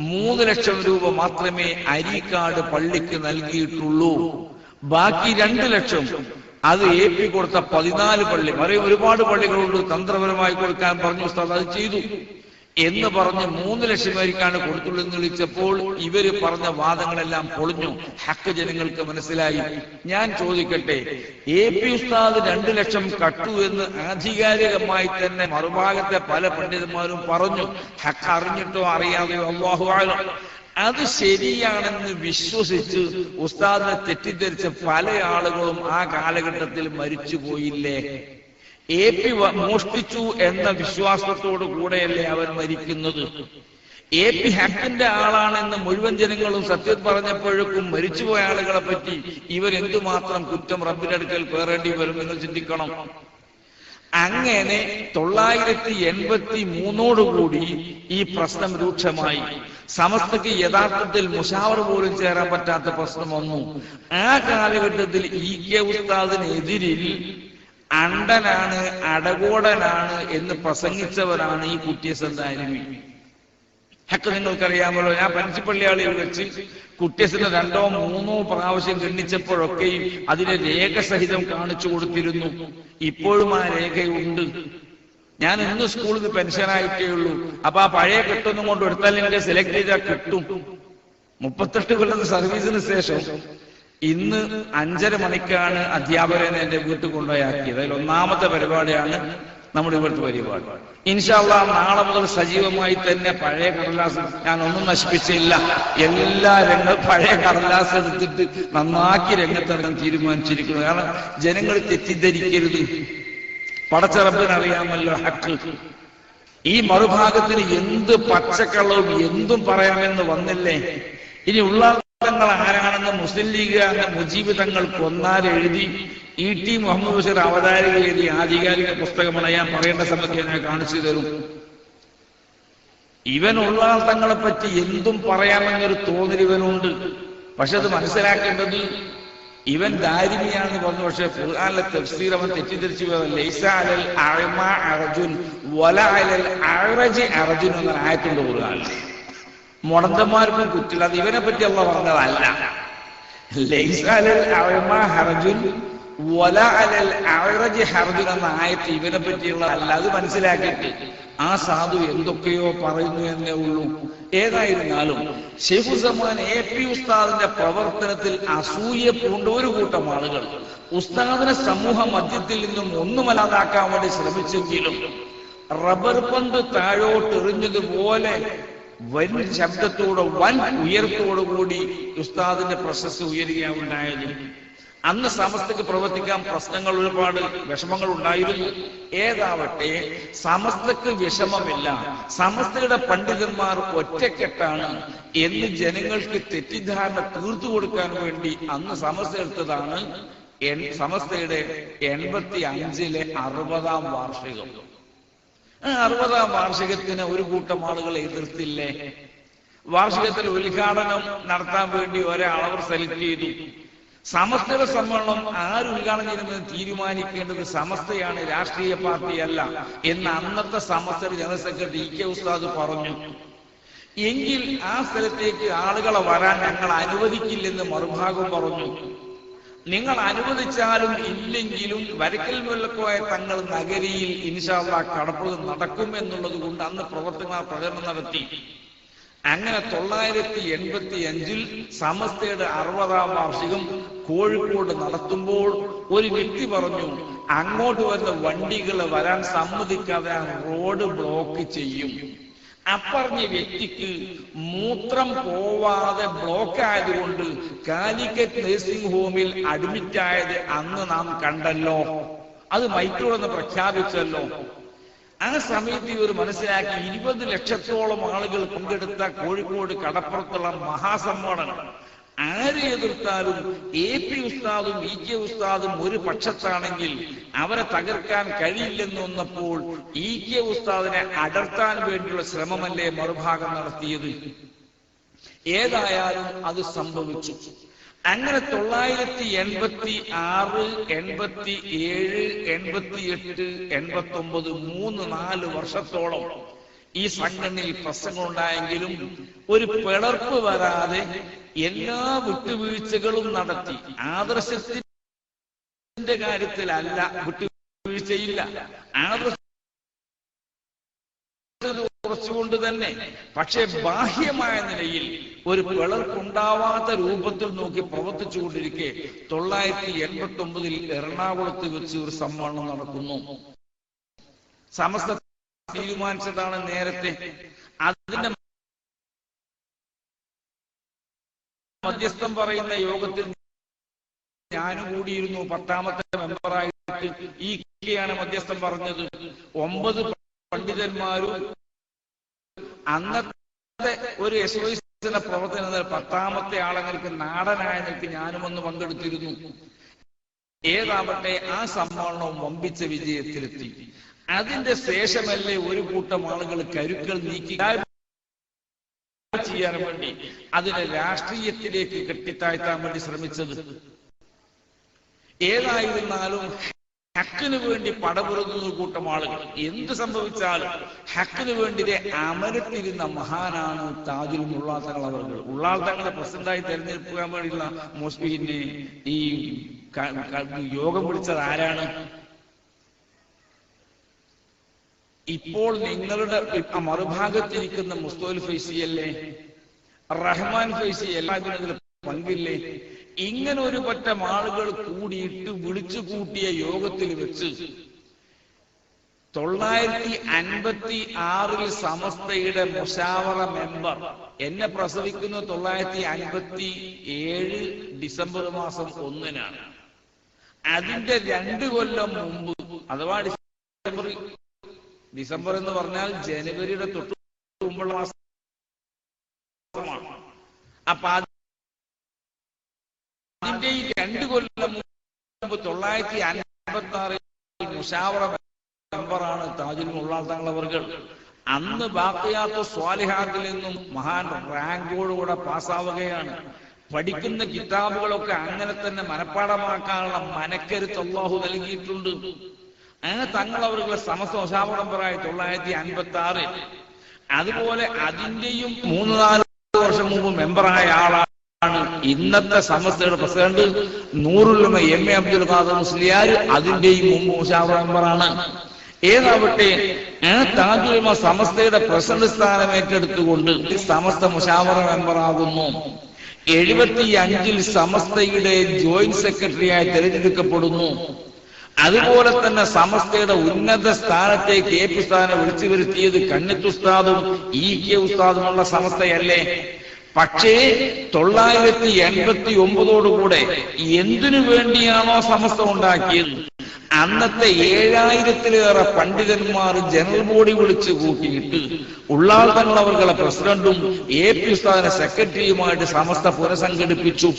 3 ലക്ഷം രൂപ മാത്രമേ അരീക്കാട് പള്ളിക്ക് നൽകിയിട്ടുള്ളൂ. ബാക്കി 2 ലക്ഷം അത് എ.പി. കൊടുത്ത 14 പള്ളി, ഒരുപാട് പള്ളികളുണ്ട്, തന്ത്രപരമായി കൊടുക്കാൻ പറഞ്ഞു. ഉസ്താദ് അത് ചെയ്തു എന്ന് പറഞ്ഞ് 3 ലക്ഷം പേർക്കാണ് കൊടുത്തുള്ളൂ എന്ന് വിളിച്ചപ്പോൾ ഇവര് പറഞ്ഞ വാദങ്ങളെല്ലാം പൊളിഞ്ഞു. ഹക്ക് ജനങ്ങൾക്ക് മനസ്സിലായി. ഞാൻ ചോദിക്കട്ടെ, എ.പി. ഉസ്താദ് 2 ലക്ഷം കട്ടു എന്ന് ആധികാരികമായി തന്നെ മറുഭാഗത്തെ പല പണ്ഡിതന്മാരും പറഞ്ഞു. ഹക്ക് അറിഞ്ഞിട്ടോ അറിയാതെയോ അല്ലാഹു അഅലം. അത് ശരിയാണെന്ന് വിശ്വസിച്ച് ഉസ്താദിനെ തെറ്റിദ്ധരിച്ച പല ആളുകളും ആ കാലഘട്ടത്തിൽ മരിച്ചുപോയില്ലേ? എ.പി. മോഷ്ടിച്ചു എന്ന വിശ്വാസത്തോടു കൂടെയല്ലേ അവർ മരിക്കുന്നത്? എ.പി. ഹക്കിന്റെ ആളാണെന്ന് മുഴുവൻ ജനങ്ങളും സത്യം പറഞ്ഞപ്പോഴേക്കും മരിച്ചുപോയ ആളുകളെ പറ്റി ഇവരെന്തുമാത്രം കുറ്റം റബ്ബിന്റെ അടുക്കൽ പേറേണ്ടി വരും, നിങ്ങൾ ചിന്തിക്കണം. അങ്ങനെ 983 ഈ പ്രശ്നം രൂക്ഷമായി. സമസ്തക്ക് യഥാർത്ഥത്തിൽ മുശാവറ പോലും ചേരാൻ പറ്റാത്ത പ്രശ്നം വന്നു. ആ കാലഘട്ടത്തിൽ ഇ.കെ. ഉസ്താദിനെതിരിൽ അണ്ടനാണ്, അടകോടനാണ് എന്ന് പ്രസംഗിച്ചവരാണ് ഈ കുട്ടിയസന്റെ അരുമി. ഹക്ക് നിങ്ങൾക്കറിയാമല്ലോ. ഞാൻ പനച്ചിപ്പള്ളിയാളിൽ വെച്ച് കുട്ടിയസിന് 2ഓ 3ഓ പ്രാവശ്യം ഗണ്ണിച്ചപ്പോഴൊക്കെയും അതിനെ രേഖ സഹിതം കാണിച്ചു കൊടുത്തിരുന്നു. ഇപ്പോഴും ആ രേഖയുണ്ട്. ഞാൻ ഇന്ന് സ്കൂളിൽ നിന്ന് പെൻഷനായിട്ടേ ഉള്ളൂ. അപ്പൊ ആ പഴയ കെട്ടൊന്നും കൊണ്ട് എടുത്താൽ എനിക്ക് സെലക്ട് ചെയ്താൽ കിട്ടും. 38 കൊല്ലത്തെ സർവീസിന് ശേഷം ഇന്ന് 5:30 മണിക്കാണ് അധ്യാപകനെ എന്റെ വീട്ടിൽ കൊണ്ടുപോയാക്കിയത്. അതിൽ 1ാമത്തെ പരിപാടിയാണ് നമ്മുടെ ഇവിടുത്തെ പരിപാടി. ഇൻഷാ അല്ലാഹ് നാളെ മുതൽ സജീവമായി തന്നെ പഴയ കടലാസ് ഞാൻ ഒന്നും നശിപ്പിച്ചില്ല. എല്ലാ പഴയ കടലാസ് എടുത്തിട്ട് നന്നാക്കി രംഗത്തിറങ്ങാൻ തീരുമാനിച്ചിരിക്കുന്നു. കാരണം ജനങ്ങൾ തെറ്റിദ്ധരിക്കരുത്. പടച്ചറബിനറിയാമല്ലോ ഹക്ക്. ഈ മറുഭാഗത്തിന് എന്ത് പച്ചക്കള്ളവും എന്തും പറയാമെന്ന് വന്നില്ലേ? ഇനി ഉള്ളാളങ്ങൾ ആരാണെന്ന് മുസ്ലിം ലീഗ് മുജീബ് തങ്ങൾ കൊന്നാരെഴുതി ഇ.ടി. മുഹമ്മദ് ബഷീർ അവതാരിക എഴുതി ആധികാരിക പുസ്തകമാണ്. ഞാൻ പറയേണ്ട സമയത്ത് ഞാൻ കാണിച്ചു തരും. ഇവനുള്ള തങ്ങളെ പറ്റി എന്തും പറയാമെന്നൊരു തോന്നൽ ഇവനുണ്ട്. പക്ഷെ അത് മനസ്സിലാക്കേണ്ടത് ഇവൻ ദാരിമിയാണെന്ന് പറഞ്ഞു. പക്ഷെ ഖുർആനിലെ തഫ്സീർ അവൻ തെറ്റിദ്ധരിച്ചു. ലൈസ അലൽ അഅ്മ അർജുൻ വല അലൽ അഅ്റജി അർജുൻ എന്ന ആയത്തുണ്ട് ഖുർആനിൽ. മുടന്തന്മാർക്കും കുറ്റില്ല. അത് ഇവനെ പറ്റി അല്ലാഹു പറഞ്ഞതല്ല. ലൈസ അലൽ അഅ്മ ഹർജുൻ വല അലൽ അഅ്റജി ഹർജുൻ എന്ന ആയത്ത് ഇവനെ പറ്റിയുള്ള അല്ല. അത് മനസ്സിലാക്കിയിട്ട് ആ സാധു എന്തൊക്കെയോ പറയുന്നു എന്നേ ഉള്ളൂ. ഏതായിരുന്നാലും ഷെയ്ഖുസ്സമാൻ എ.പി. ഉസ്താദിന്റെ പ്രവർത്തനത്തിൽ അസൂയ പൂണ്ട ഒരു കൂട്ടം ആളുകൾ ഉസ്താദിനെ സമൂഹ മധ്യത്തിൽ നിന്നും ഒന്നുമല്ലാതാക്കാൻ വേണ്ടി ശ്രമിച്ചെങ്കിലും റബ്ബർ പന്ത് താഴോട്ടെറിഞ്ഞതുപോലെ വൻ ശബ്ദത്തോടെ വൻ ഉയർത്തോടുകൂടി ഉസ്താദിന്റെ പ്രശസ്തി ഉയരുകയാണുണ്ടായത്. അന്ന് സമസ്തക്ക് പ്രവർത്തിക്കാൻ പ്രശ്നങ്ങൾ, ഒരുപാട് വിഷമങ്ങൾ ഉണ്ടായിരുന്നു. ഏതാവട്ടെ സമസ്തക്ക് വിഷമമില്ല, സമസ്തയുടെ പണ്ഡിതന്മാർ ഒറ്റക്കെട്ടാണ് എന്ന് ജനങ്ങൾക്ക് തെറ്റിദ്ധാരണ തീർത്തു കൊടുക്കാൻ വേണ്ടി അന്ന് സമസ്ത എടുത്തതാണ് സമസ്തയുടെ 85-ലെ 60-ാം വാർഷികം. 60-ാം വാർഷികത്തിന് ഒരു കൂട്ടം ആളുകൾ എതിർത്തില്ലേ? വാർഷികത്തിൽ ഉദ്ഘാടനം നടത്താൻ വേണ്ടി ഒരാളവർ സെലക്ട് ചെയ്തു. സമസ്തയുടെ സമ്മേളനം ആര് ഉദ്ഘാടനം ചെയ്യുന്നത് തീരുമാനിക്കേണ്ടത് സമസ്തയാണ്, രാഷ്ട്രീയ പാർട്ടിയല്ല എന്ന് അന്നത്തെ സമസ്തയുടെ ജനറൽ സെക്രട്ടറി ഇ.കെ. ഉസ്താദ് പറഞ്ഞു. എങ്കിൽ ആ സ്ഥലത്തേക്ക് ആളുകളെ വരാൻ ഞങ്ങൾ അനുവദിക്കില്ലെന്ന് മറുഭാഗം പറഞ്ഞു. നിങ്ങൾ അനുവദിച്ചാലും ഇല്ലെങ്കിലും വരക്കൽ മുല്ലക്കോയ തങ്ങൾ നഗരിയിൽ ഇൻഷാ അല്ലാഹ് കടപ്പുറത്ത് നടക്കും എന്നുള്ളത് കൊണ്ട് അന്ന് പ്രവർത്തകർ പ്രചരണം നടത്തി. അങ്ങനെ 985-ൽ സമസ്തയുടെ 60-ാം വാർഷികം കോഴിക്കോട് നടത്തുമ്പോൾ ഒരു വ്യക്തി പറഞ്ഞു, അങ്ങോട്ട് വരുന്ന വണ്ടികൾ വരാൻ സമ്മതിക്കാതെ റോഡ് ബ്ലോക്ക് ചെയ്യും. അപ്പറഞ്ഞ വ്യക്തിക്ക് മൂത്രം പോവാതെ ബ്ലോക്ക് ആയതുകൊണ്ട് കാലിക്കറ്റ് നഴ്സിംഗ് ഹോമിൽ അഡ്മിറ്റ് ആയത് അന്ന് നാം കണ്ടല്ലോ, അത് മൈക്രോന്ന് പ്രഖ്യാപിച്ചല്ലോ. ആ സമയത്ത് ഇവർ മനസ്സിലാക്കി 20 ലക്ഷത്തോളം ആളുകൾ പങ്കെടുത്ത കോഴിക്കോട് കടപ്പുറത്തുള്ള മഹാസമ്മേളനം ആരെ എതിർത്താലും AP ഉസ്താദും EK ഉസ്താദും ഒരു പക്ഷത്താണെങ്കിൽ അവരെ തകർക്കാൻ കഴിയില്ലെന്ന് വന്നപ്പോൾ EK ഉസ്താദിനെ അടർത്താൻ വേണ്ടിയുള്ള ശ്രമമല്ലേ മറുഭാഗം നടത്തിയത്. ഏതായാലും അത് സംഭവിച്ചു. അങ്ങനെ 986, 87, 88, 89 3-4 വർഷത്തോളം ഈ സംഘടനയിൽ പ്രശ്നങ്ങളുണ്ടായെങ്കിലും ഒരു പിളർപ്പ് വരാതെ എല്ലാ വിട്ടുവീഴ്ചകളും നടത്തി. ആദർശത്തിന്റെ കാര്യത്തിലല്ല വിട്ടുവീഴ്ചയില്ല, കുറച്ചുകൊണ്ട് തന്നെ. പക്ഷെ ബാഹ്യമായ നിലയിൽ ഒരു പിളർപ്പുണ്ടാവാത്ത രൂപത്തിൽ നോക്കി പ്രവർത്തിച്ചുകൊണ്ടിരിക്കെ 989 എറണാകുളത്ത് വെച്ച് ഒരു സമ്മേളനം നടക്കുന്നു. സമസ്ത തീരുമാനിച്ചതാണ് നേരത്തെ. അതിന്റെ മധ്യസ്ഥം പറയുന്ന യോഗത്തിൽ ഞാനും കൂടിയിരുന്നു, 10ാമത്തെ മെമ്പറായിട്ട്. ഈക്കെയാണ് മധ്യസ്ഥം പറഞ്ഞത്. 9 പണ്ഡിതന്മാരും അന്നത്തെ ഒരു SOS പ്രവർത്തന 10ാമത്തെ ആളങ്ങൾക്ക് നാടനായ നിൽക്ക് ഞാനും ഒന്ന് പങ്കെടുത്തിരുന്നു. ഏതാവട്ടെ ആ സമ്മേളനവും വമ്പിച്ച വിജയത്തിലെത്തി. അതിന്റെ ശേഷമല്ലേ ഒരു കൂട്ടം ആളുകൾ കരുക്കൾ നീക്കി ചെയ്യാൻ വേണ്ടി അതിനെ രാഷ്ട്രീയത്തിലേക്ക് കെട്ടിത്താഴ്ത്താൻ വേണ്ടി ശ്രമിച്ചത്. ഏതായിരുന്നാലും ഹക്കിന് വേണ്ടി പടപുറത്തുന്ന കൂട്ടം ആളുകൾ എന്ത് സംഭവിച്ചാലും ഹക്കിന് വേണ്ടി അമരത്തിരുന്ന മഹാനാണ് താജുൽ ഉള്ളാൾ തങ്ങൾ അവർ. ഉള്ളാൾ തങ്ങളെ പ്രസിഡന്റായി തെരഞ്ഞെടുക്കാൻ വേണ്ടിയുള്ള പിന്നെ ഈ യോഗം വിളിച്ചത് ആരാണ്? ഇപ്പോൾ നിങ്ങളുടെ മറുഭാഗത്തിരിക്കുന്ന മുസ്തഫ ഫൈസിയല്ലേ, റഹ്മാൻ ഫൈസി എല്ലാത്തിനും പങ്കില്ലേ? ഇങ്ങനെ ഒരു പറ്റം ആളുകൾ കൂടിയിട്ട് വിളിച്ചു കൂട്ടിയ യോഗത്തിൽ വെച്ച് 956 സമസ്തയുടെ മുശാവറ മെമ്പർ എന്നെ പ്രസവിക്കുന്ന 957 ഡിസംബർ മാസം 1-നാണ്. അതിന്റെ 2 കൊല്ലം മുമ്പ്, അഥവാ ഡിസംബർ എന്ന് പറഞ്ഞാൽ ജനുവരിയുടെ തൊട്ട് മുമ്പുള്ള മാസമാണ്. അപ്പൊ അതിന്റെ ഈ 2 കൊല്ലം മുമ്പ് 956 മുശാവറ മെമ്പറാണ് താജുൽ ഉള്ളാൾ തങ്ങൾ അവർ. അന്ന് ബാഖിയാത്തു സ്വാലിഹാത്തിൽ നിന്നും മഹാൻ റാങ്കോടുകൂടെ പാസ്സാവുകയാണ്. പഠിക്കുന്ന കിതാബുകളൊക്കെ അങ്ങനെ തന്നെ മനഃപ്പാടമാക്കാനുള്ള മനക്കരുത്ത് അല്ലാഹു നൽകിയിട്ടുണ്ട്. അങ്ങനെ തങ്ങൾ അവരുടെ സമസ്ത മുശാവറ മെമ്പറായി 956. അതുപോലെ അതിന്റെയും 3-4 വർഷം മുമ്പ് മെമ്പറായ ആളാണ് ഇന്നത്തെ സമസ്തയുടെ പ്രസിഡന്റ് നൂറുൽ ഉലമ MA അബ്ദുൽ ഖാദർ മുസ്ലിയാർ. അതിന്റെയും മുമ്പ് മുശാവറ മെമ്പറാണ്. ഏതാവട്ടെ താജുൽ ഉലമ സമസ്തയുടെ പ്രസിഡന്റ് സ്ഥാനം ഏറ്റെടുത്തുകൊണ്ട് സമസ്ത മുശാവറ മെമ്പറാകുന്നു. 75-ൽ സമസ്തയുടെ ജോയിന്റ് സെക്രട്ടറിയായി തെരഞ്ഞെടുക്കപ്പെടുന്നു. അതുപോലെ തന്നെ സമസ്തയുടെ ഉന്നത സ്ഥാനത്തേക്ക് AP ഉസ്താദിനെ വിളിച്ചു വരുത്തിയത് കണ്ണിത്ത് ഉസ്താദും EK ഉസ്താദുമുള്ള സമസ്തയല്ലേ? പക്ഷേ 989 എന്തിനു വേണ്ടിയാണോ സമസ്ത ഉണ്ടാക്കിയത്, അന്നത്തെ 7000-ലേറെ പണ്ഡിതന്മാർ ജനറൽ ബോഡി വിളിച്ചു കൂട്ടിയിട്ട് ഉള്ളാൾ തങ്ങൾ അവരുടെ പ്രസിഡന്റും AP ഉസ്താദിനെ സെക്രട്ടറിയുമായിട്ട് സമസ്ത പുനഃസംഘടിപ്പിച്ചു.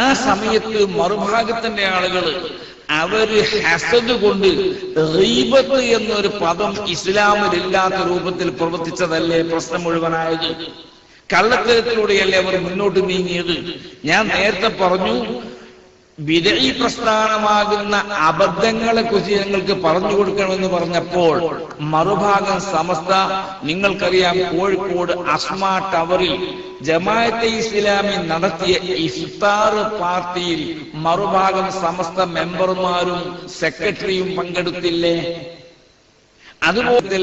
ആ സമയത്ത് മറുഭാഗത്തിന്റെ ആളുകൾ അവര് ഹസദ് കൊണ്ട് ഗീബത്ത് എന്നൊരു പദം ഇസ്ലാമിലില്ലാത്ത രൂപത്തിൽ പ്രവർത്തിച്ചതല്ലേ പ്രശ്നം മുഴുവനായത്? കള്ളത്തരത്തിലൂടെയല്ലേ അവർ മുന്നോട്ട് നീങ്ങിയത്? ഞാൻ നേരത്തെ പറഞ്ഞു, ബിദഈ പ്രസ്ഥാനമാകുന്ന അബദ്ധങ്ങളെ കുറിച്ച് ഞങ്ങൾക്ക് പറഞ്ഞു കൊടുക്കണമെന്ന് പറഞ്ഞപ്പോൾ മറുഭാഗം സമസ്ത, നിങ്ങൾക്കറിയാം, കോഴിക്കോട് അസ്മാ ടവറിൽ ജമാഅത്തെ ഇസ്ലാമി നടത്തിയ ഇഫ്താർ പാർട്ടിയിൽ മറുഭാഗം സമസ്ത മെമ്പർമാരും സെക്രട്ടറിയും പങ്കെടുത്തില്ലേ? അതുപോലെ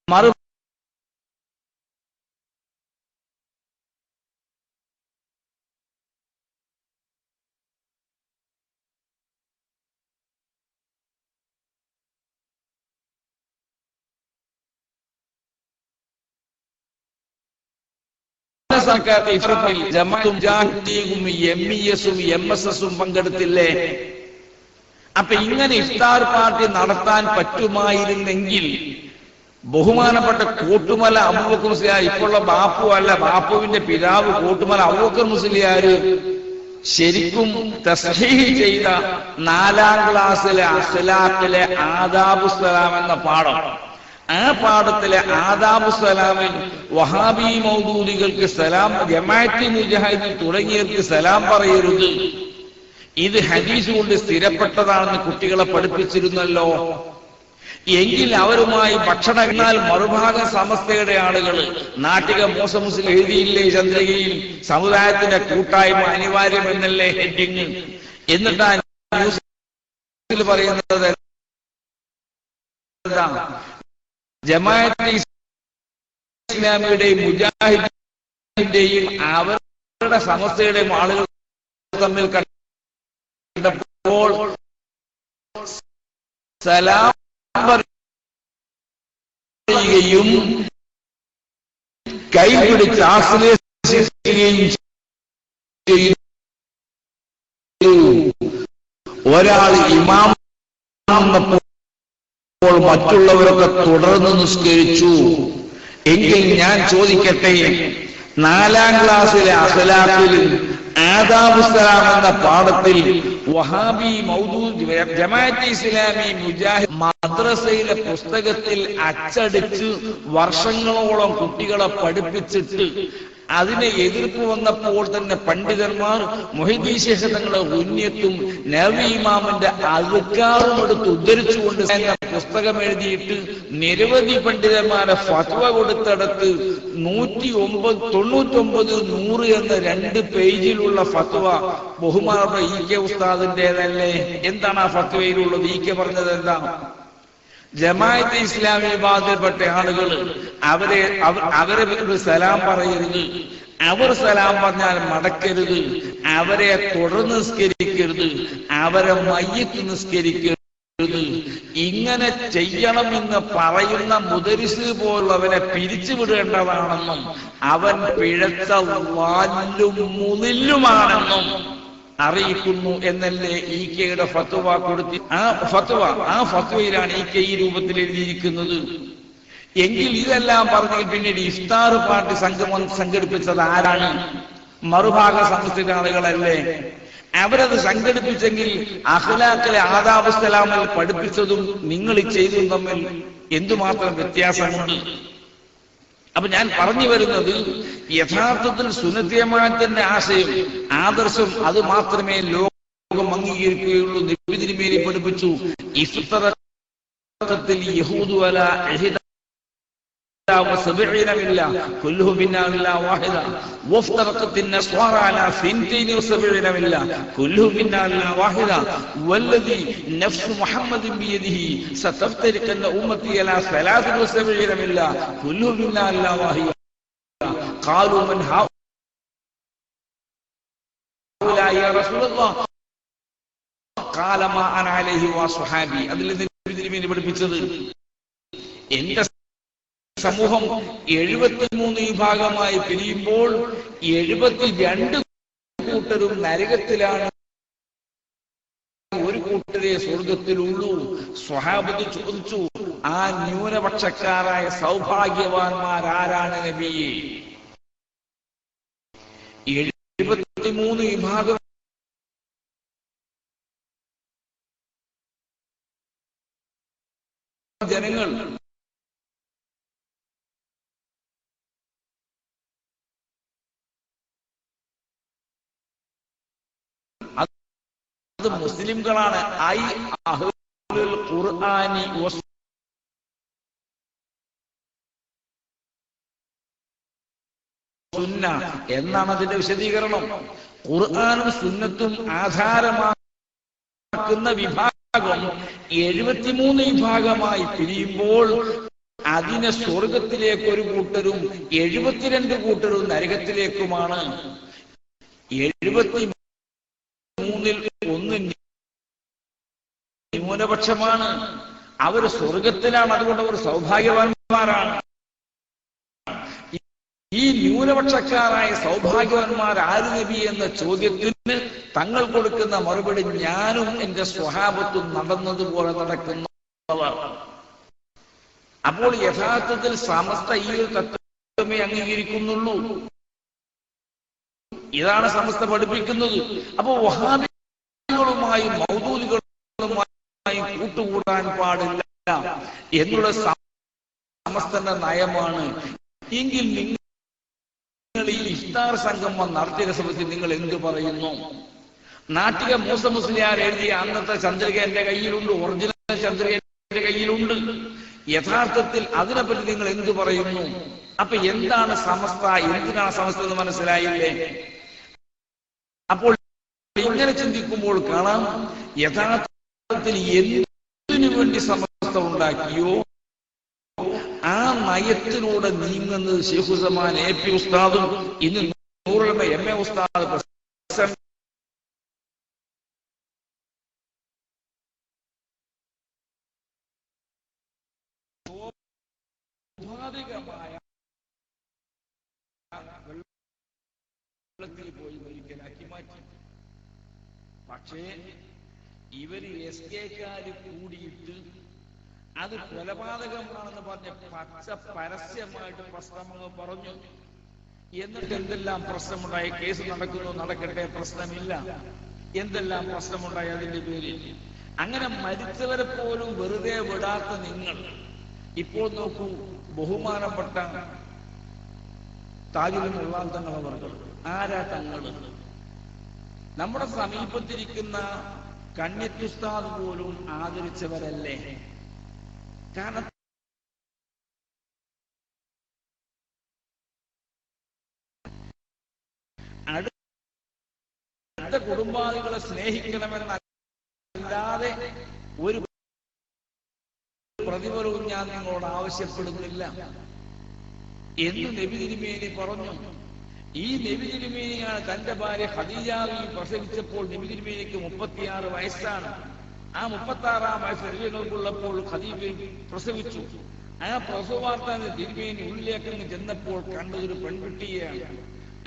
മറു ജമാഅത്തും മുജാഹിദീനും എംഇഎസും എംഎസ്എസും പങ്കെടുത്തില്ലേ? അപ്പൊ ഇങ്ങനെ ഇഫ്താർ പാർട്ടി നടത്താൻ പറ്റുമായിരുന്നെങ്കിൽ ബഹുമാനപ്പെട്ട കോട്ടുമല അബൂബക്കർ മുസ്ലിയാർ, ഇപ്പോഴുള്ള ബാപ്പു അല്ല, ബാപ്പുവിന്റെ പിതാവ് കോട്ടുമല അബൂബക്കർ മുസ്ലിയാർ ശരിക്കും തസ്ഹീഹ് ചെയ്ത 4ാം ക്ലാസ്സിലെ അഖ്ലാഖിലെ ആദാബുസ്സലാം എന്ന പാഠം, ആ പാഠത്തിലെ ആദാബുസ്സലാമിൽ വഹാബി മൗദൂദികൾക്ക് സലാം, ജമാഅത്തി മുജാഹിദീൻ തുടങ്ങിയവർക്ക് സലാം പറയരുത്, ഇത് ഹദീസ് കൊണ്ട് സ്ഥിരപ്പെട്ടതാണെന്ന് കുട്ടികളെ പഠിപ്പിച്ചിരുന്നല്ലോ. എങ്കിൽ അവരുമായി ഭക്ഷണം എന്നാൽ മറുഭാഗം സമസ്തയുടെ ആളുകൾ നാട്ടിക മോശമുസ്ലിം എഴുതിയില്ലേ ചന്ദ്രികയിൽ, സമുദായത്തിന്റെ കൂട്ടായ്മ അനിവാര്യം എന്നല്ലേ ഹെഡിങ്. എന്നിട്ടാണ് ന്യൂസിൽ പറയുന്നത് ജമാഅത്തെ ഇസ്ലാമിയുടെയും മുജാഹിദിന്റെയും അവരുടെ സമസ്തയുടെയും ആളുകൾ തമ്മിൽ കണ്ടപ്പോൾ സലാം പറയുകയും കൈപിടിച്ച് ആശ്ലേഷിക്കുകയും ചെയ്തു. ഒരാൾ ഇമാം വന്നപ്പോൾ മറ്റുള്ളവരൊക്കെ തുടർന്ന് നിസ്കരിച്ചു. എങ്കിൽ ഞാൻ ചോദിക്കട്ടെ, 4ാം ക്ലാസ്സിലെ അഖ്ലാഖിൽ ആദാബുസ്സലാം എന്ന പാഠത്തിൽ വഹാബി മൗദൂദ് ജമാഅത്തെ ഇസ്ലാമി മുജാഹിദ് മദ്രസയിലെ പുസ്തകത്തിൽ അച്ചടിച്ച് വർഷങ്ങളോളം കുട്ടികളെ പഠിപ്പിച്ചിട്ട് അതിനെ എതിർപ്പ് വന്നപ്പോൾ തന്നെ പണ്ഡിതന്മാർ മുഹീദ്ദീൻ ശൈഖ് തങ്ങളുടെ ഉന്നയത്തും നബവി ഇമാമിന്റെ അദ്കാറും എടുത്ത് ഉദ്ധരിച്ചുകൊണ്ട് പുസ്തകം എഴുതിയിട്ട് നിരവധി പണ്ഡിതന്മാരെ ഫത്വ കൊടുത്തടത്ത് 199, 100 എന്ന 2 പേജിലുള്ള ഫത്വ ബഹുമാനപ്പെട്ട ഇ കെ ഉസ്താദിന്റേതല്ലേ? എന്താണ് ആ ഫത്വയിലുള്ളത്? ഇ കെ പറഞ്ഞത് എന്താ? ജമാഅത്തെ ഇസ്ലാമി വിഭാഗത്തിൽപ്പെട്ട ആളുകൾ അവരെ സലാം പറയരുത്, അവർ സലാം പറഞ്ഞാൽ മടക്കരുത്, അവരെ തുടർന്ന് നിസ്കരിക്കരുത്, അവരെ മയ്യത്ത് നിസ്കരിക്കരുത്. ഇങ്ങനെ ചെയ്യണമെന്ന് പറയുന്ന മുദരിസ് പോലുള്ളവനെ പിരിച്ചുവിടേണ്ടതാണെന്നും അവൻ പിഴച്ച വാല്ലും മുതില്ലുമാണെന്നും അറിയിക്കുന്നു എന്നല്ലേ ഇ കെയുടെ ഫത്വ കൊടുത്തി. ആ ഫത്വയിലാണ് ഇ കെ ഈ രൂപത്തിൽ എഴുതിയിരിക്കുന്നത്. എങ്കിൽ ഇതെല്ലാം പറഞ്ഞെങ്കിൽ പിന്നീട് ഇഫ്താർ പാർട്ടി സംഘടിപ്പിച്ചത് ആരാണ്? മറുഭാഗ സമസ്തയുടെ ആളുകളല്ലേ? അവരത് സംഘടിപ്പിച്ചെങ്കിൽ അഖ്ലാഖിലെ ആദാബുസ്സലാമിൽ പഠിപ്പിച്ചതും നിങ്ങൾ ചെയ്തതും തമ്മിൽ എന്തുമാത്രം വ്യത്യാസമുണ്ട്? അപ്പൊ ഞാൻ പറഞ്ഞു വരുന്നത്, യഥാർത്ഥത്തിൽ സുന്നത്ത് ജമാഅത്തിന്റെ ആശയം, ആദർശം അത് മാത്രമേ ലോകം അംഗീകരിക്കുകയുള്ളൂ. നബി തിരുമേനി പഠിപ്പിച്ചു, ഇഫ്തറഖത്തിൽ യഹൂദു അലാ 71 മില്ല കുല്ലുഹും മിന്നാ ഇല്ലാ വാഹിദ വഫ്തറഖത്ത് النصارى على 72 മില്ല കുല്ലുഹും മിന്നാ ഇല്ലാ വാഹിദ വല്ലദി നഫ്സു മുഹമ്മദിൻ ബിയദിഹി സതഫ്തരിഖന്ന ഉമ്മത്തി അലാ 73 മില്ല കുല്ലുഹും മിന്നാ ഇല്ലാ വാഹിദ ഖാലു മൻ ഹൗലാ യാ റസൂലല്ലാഹ് ഖാല മാ അന അലൈഹി വസ്വഹാബി. അതിൽ നബി തിരുമേനി പഠിപ്പിച്ചത്, എന്റെ സമൂഹം 73 വിഭാഗമായി പിരിയുമ്പോൾ 72 കൂട്ടരും നരകത്തിലാണ്, ഒരു കൂട്ടരെ സ്വർഗത്തിലുള്ളൂ. സ്വഹാബത്ത് ചോദിച്ചു, ആ ന്യൂനപക്ഷക്കാരായ സൗഭാഗ്യവാന്മാരാരാണ് നബിയെ? 73 വിഭാഗം ജനങ്ങൾ അത് മുസ്ലിംകളാണ്. ഐ അഹ്ലുൽ ഖുർആനി സുന്ന എന്നാണ് അതിന്റെ വിശദീകരണം. ഖുർആനും സുന്നത്തും ആധാരമാക്കുന്ന വിഭാഗം 73 വിഭാഗമായി പിരിയുമ്പോൾ അതിനെ സ്വർഗത്തിലേക്ക് ഒരു കൂട്ടരും 72 കൂട്ടരും നരകത്തിലേക്കുമാണ്. 73 1 ന്യൂനപക്ഷമാണ്, അവർ സ്വർഗത്തിലാണ്, അതുകൊണ്ട് അവർ സൗഭാഗ്യവാന്മാരാണ്. ഈ ന്യൂനപക്ഷക്കാരായ സൗഭാഗ്യവാന്മാർ ആര് നബി എന്ന ചോദ്യത്തിന് തങ്ങൾ കൊടുക്കുന്ന മറുപടി ഞാനും എന്റെ സ്വഹാബത്തും നടന്നതുപോലെ നടക്കുന്നവർ. അപ്പോൾ യഥാർത്ഥത്തിൽ സമസ്ത ഈ ഒരു തത്വമേ അംഗീകരിക്കുന്നുള്ളൂ. ഇതാണ് സമസ്ത പഠിപ്പിക്കുന്നത്. അപ്പോ വഹാബികളുമായും മൗദൂദികളുമായും കൂട്ടുകൂടാൻ പാടില്ല എന്നുള്ള സമസ്തന്റെ നയമാണ്. എങ്കിൽ നിങ്ങൾ ഈ ഇഫ്താർ സംഗമം നടത്തിയ സമയത്ത് നിങ്ങൾ എന്ത് പറയുന്നു? നാട്ടിക മൂസ മുസ്ലിയാർ എഴുതിയ അന്നത്തെ ചന്ദ്രിക എന്റെ കയ്യിലുണ്ട്, ഒറിജിനൽ ചന്ദ്രിക എന്റെ കയ്യിലുണ്ട്. യഥാർത്ഥത്തിൽ അതിനെപ്പറ്റി നിങ്ങൾ എന്ത് പറയുന്നു? അപ്പൊ എന്താണ് സമസ്ത, എന്തിനാണ് സമസ്ത എന്ന് മനസ്സിലായില്ലേ? അപ്പോൾ ഇങ്ങനെ ചിന്തിക്കുമ്പോൾ കാണാം യഥാർത്ഥത്തിൽ എന്തിനു വേണ്ടി സമസ്ത ഉണ്ടാക്കിയോ ആ നയത്തിലൂടെ നീങ്ങുന്നത് ശൈഖുസ്സമാൻ എ.പി. ഉസ്താദും ഇന്ന് നൂറുലമ എം.എ. ഉസ്താദ് സ്വാഭാവികമായ വെള്ളത്തിൽ പോയി ഒരിക്കലാക്കി മാറ്റി. പക്ഷേ ഇവര് എസ് കെക്കാര് കൂടിയിട്ട് അത് കൊലപാതകമാണെന്ന് പറഞ്ഞ പച്ച പരസ്യമായിട്ട് പ്രശ്നങ്ങൾ പറഞ്ഞു. എന്നിട്ട് എന്തെല്ലാം പ്രശ്നമുണ്ടായി? കേസ് നടക്കുന്നു, നടക്കട്ടെ, പ്രശ്നമില്ല. എന്തെല്ലാം പ്രശ്നമുണ്ടായി അതിന്റെ പേരിൽ? അങ്ങനെ മരിച്ചവരെ പോലും വെറുതെ വിടാത്ത നിങ്ങൾ ഇപ്പോൾ നോക്കൂ, ബഹുമാനപ്പെട്ട താജുൽ മുള്ളാൻ തങ്ങൾ ആരാ തങ്ങൾ? നമ്മുടെ സമീപത്തിരിക്കുന്ന കണ്യത്തുസ്താദ് പോലും ആദരിച്ചവരല്ലേ? കാരണം അടുത്ത കുടുംബാദികളെ സ്നേഹിക്കണമെന്നല്ലാതെ ഒരു പ്രതിഫലവും ഞാൻ നിങ്ങളോട് ആവശ്യപ്പെടുന്നില്ല എന്ന് നബി തിരുമേനി പറഞ്ഞു. ഈ നബി തിരുമേനിയാണ് തന്റെ ഭാര്യ ഖദീജയെ പ്രസവിച്ചപ്പോൾ നബി തിരുമേനിക്ക് 36 വയസ്സാണ്. ആ 36-ാം വയസ്സ് എഴുതുകൾക്കുള്ളപ്പോൾ ഖദീജ പ്രസവിച്ചു. ആ പ്രസവാർത്ത തിരുമേനി ഉള്ളിലേക്ക് ചെന്നപ്പോൾ കണ്ടതൊരു പെൺകുട്ടിയെയാണ്.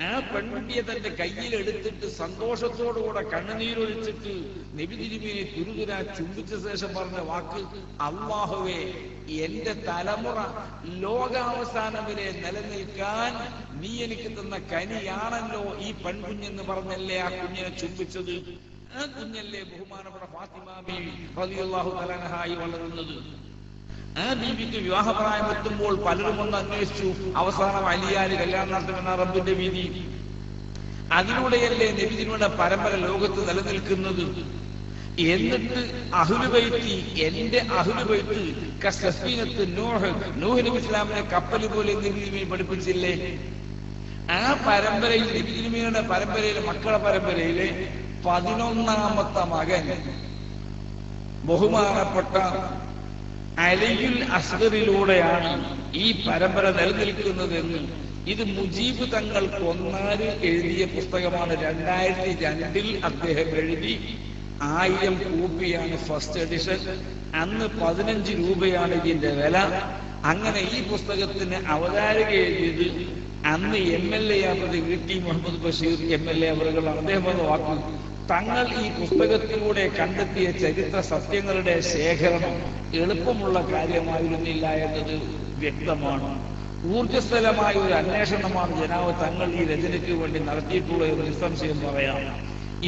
ആ പെൺകുട്ടിയെ തന്റെ കയ്യിലെടുത്തിട്ട് സന്തോഷത്തോടുകൂടെ കണ്ണുനീരൊഴിച്ചിട്ട് നബി തിരുമേനി തുരുതുര ചുംബിച്ച ശേഷം പറഞ്ഞ വാക്ക്, അല്ലാഹുവേ, എന്റെ തലമുറ ലോകാവസാനം വരെ നിലനിൽക്കാൻ നീ എനിക്ക് തന്ന കനിയാണല്ലോ ഈ പെൺകുഞ്ഞെന്ന് പറഞ്ഞല്ലേ ആ കുഞ്ഞിനെ ചുംബിച്ചത്. ആ കുഞ്ഞല്ലേ ബഹുമാനപ്പെട്ട ഫാത്തിമ ബീവി റളിയല്ലാഹു തആല അൻഹായി വളരുന്നത്. ആ ബീവിക്ക് വിവാഹപ്രായം എത്തുമ്പോൾ പലരും ഒന്ന് അന്വേഷിച്ചു. അവസാനം അലിയാല് കല്യാണം നടത്തുമെന്ന റബ്ബിന്റെ വിധി. അതിലൂടെയല്ലേ നബിയുടെ പരമ്പര ലോകത്ത് നിലനിൽക്കുന്നത്. എന്നിട്ട് അഹ്ലുബൈത്തി, എന്റെ അഹ്ലുബൈത്ത് കസ്സഫീനത്ത് നൂഹ് നബി ഇസ്ലാമിനെ കപ്പൽ പോലെ നബി പഠിപ്പിച്ചില്ലേ? ആ പരമ്പരയിൽ നബിയുടെ പരമ്പരയിലെ മക്കളുടെ പരമ്പരയിലെ 11ാമത്തെ മകൻ ബഹുമാനപ്പെട്ട അലിയുൽ അസ്ഗറിലൂടെയാണ് ഈ പരമ്പര നിലനിൽക്കുന്നതെന്ന് ഇത് മുജീബ് തങ്ങൾ കൊന്നാര് എഴുതിയ പുസ്തകമാണ്. 2002 അദ്ദേഹം എഴുതി. 1000 കോപ്പിയാണ് ഫസ്റ്റ് എഡിഷൻ. അന്ന് 15 രൂപയാണ് ഇതിന്റെ വില. അങ്ങനെ ഈ പുസ്തകത്തിന് അവതാരക എഴുതിയത് അന്ന് MLA ആണത് VT മുഹമ്മദ് ബഷീർ MLA അവരുകളാണ്. അദ്ദേഹം വാക്കു, തങ്ങൾ ഈ പുസ്തകത്തിലൂടെ കണ്ടെത്തിയ ചരിത്ര സത്യങ്ങളുടെ ശേഖരണം എളുപ്പമുള്ള കാര്യമായിരുന്നില്ല എന്നത് വ്യക്തമാണ്. ഊർജ്ജസ്വലമായ ഒരു അന്വേഷണമാണ് ജനാവ് തങ്ങൾ ഈ രചനയ്ക്ക് വേണ്ടി നടത്തിയിട്ടുള്ളത് എന്ന് നിസ്സംശയം പറയാം.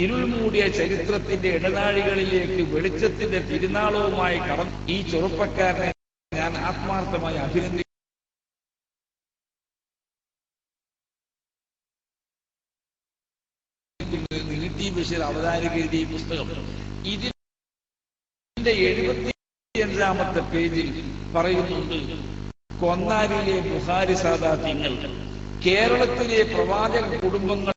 ഇരുൾ മൂടിയ ചരിത്രത്തിന്റെ ഇടനാഴികളിലേക്ക് വെളിച്ചത്തിന്റെ തിരുനാളവുമായി കടന്നു ഈ ചെറുപ്പക്കാരനെ ഞാൻ ആത്മാർത്ഥമായി അഭിനന്ദിക്കുന്നു. ബഷീർ അവതാരിക എഴുതിയ പുസ്തകം ഇതിന്റെ 75-ാമത്തെ പേജിൽ പറയുന്നുണ്ട്, കൊന്നാരിലെ ബുഖാരി സാദാത്യങ്ങൾ കേരളത്തിലെ പ്രവാചക കുടുംബങ്ങൾ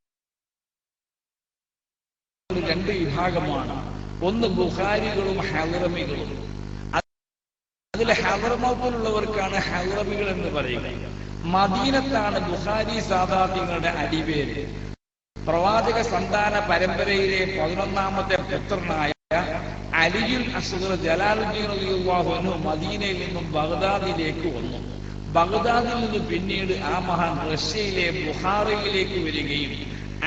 2 വിഭാഗമാണ്. ഒന്ന് ബുഖാരികളും ഹളറമികളും. അതിൽ ഹളറമൗത്തിലുള്ളവർക്കാണ് ഹളറമികൾ എന്ന് പറയുക. മദീനത്താണ് ബുഖാരി സാദാത്യങ്ങളുടെ അടിവേര്. പ്രവാചക സന്താന പരമ്പരയിലെ 11ാമത്തെ പുത്രനായ അലിയുൽ അസ്ഗർ ജലാലുദ്ദീൻ റളിയല്ലാഹു അൻഹു മദീനയിൽ നിന്നും ബഗ്ദാദിലേക്ക് വന്നു. ബഗ്ദാദിൽ നിന്ന് പിന്നീട് ആ മഹാൻ റഷ്യയിലെ ബുഖാറയിലേക്ക് വരികയും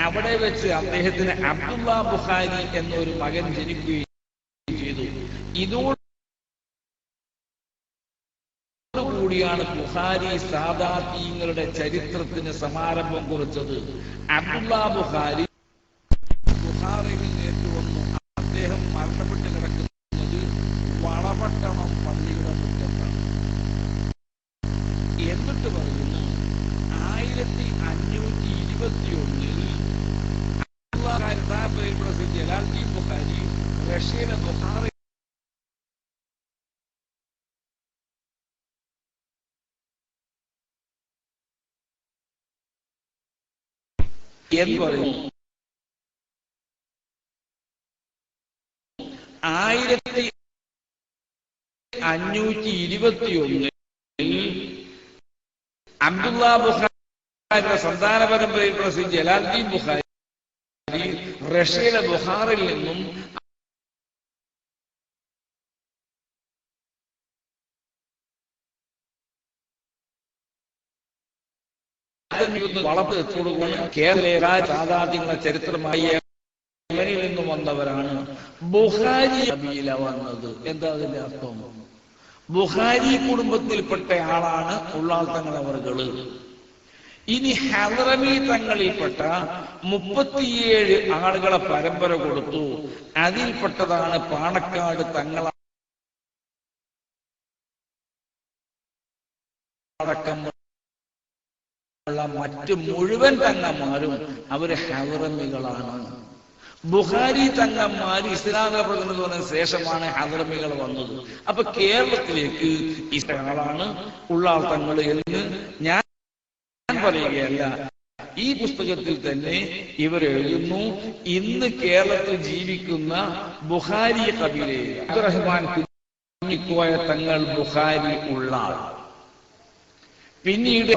അവിടെ വെച്ച് അദ്ദേഹത്തിന് അബ്ദുള്ള ബുഖാരി എന്നൊരു മകൻ ജനിക്കുകയും ചെയ്തു. ഇതോടുകൂടിയാണ് ബുഖാരി സാദാതീങ്ങളുടെ ചരിത്രത്തിന് സമാരംഭം കുറിച്ചത്. അബ്ദുള്ള ബുഖാരി ബുഖാറയിൽ നേരിട്ട് വന്നു. അദ്ദേഹം മരണപ്പെട്ട് കിടക്കുന്നത് വളപട്ടണം പള്ളിയുടെ മുറ്റത്താണ്. എന്നിട്ട് പറയുന്നു 1521 ജലാലുദ്ദീൻ ബുഖാരി റഷ്യയിലെ ബുഖാറ എന്ന് പറയുന്നു. 1521 അബ്ദുള്ള ബുഖാരിയുടെ സന്താന പരമ്പരയിൽ പ്രസിദ്ധ ജലാലുദ്ദീൻ ബുഖാരി റഷ്യയിലെ ബുഖാറിൽ നിന്നും വളർത്ത് എത്തോടുകൂടി കേരള സാദാത്യങ്ങളുടെ ചരിത്രമായി യമനിൽ നിന്നും വന്നവരാണ്. ബുഖാരി കബീല വന്നത് എന്താ അതിന്റെ അർത്ഥം? ബുഖാരി കുടുംബത്തിൽപ്പെട്ട ആളാണ് ഉള്ളാൾ തങ്ങൾ അവർകള്. ഇനി ഹദ്റമി തങ്ങളിൽപ്പെട്ട 37 ആളുകളെ പരമ്പര കൊടുത്തു. അതിൽപ്പെട്ടതാണ് പാണക്കാട് തങ്ങളടക്കം മറ്റു മുഴുവൻ തങ്ങന്മാരും അവര് ഹദ്റമികളാണ്. ബുഖാരി തങ്ങന്മാർ ഇസ്ലാം പ്രകടനത്തിന് ശേഷമാണ് ഹദ്റമികൾ വന്നത്. അപ്പൊ കേരളത്തിലേക്ക് ആളാണ് ഉള്ളാൾ തങ്ങൾ എന്ന് ഞാൻ പറയുകയല്ല. ഈ പുസ്തകത്തിൽ തന്നെ ഇവർ എഴുതുന്നു, ഇന്ന് കേരളത്തിൽ ജീവിക്കുന്ന ബുഖാരി കബീലെ അബ്ദുറഹ്മാൻ കുഞ്ഞിക്കോയ തങ്ങൾ ബുഖാരി ഉള്ളാൾ. പിന്നീട്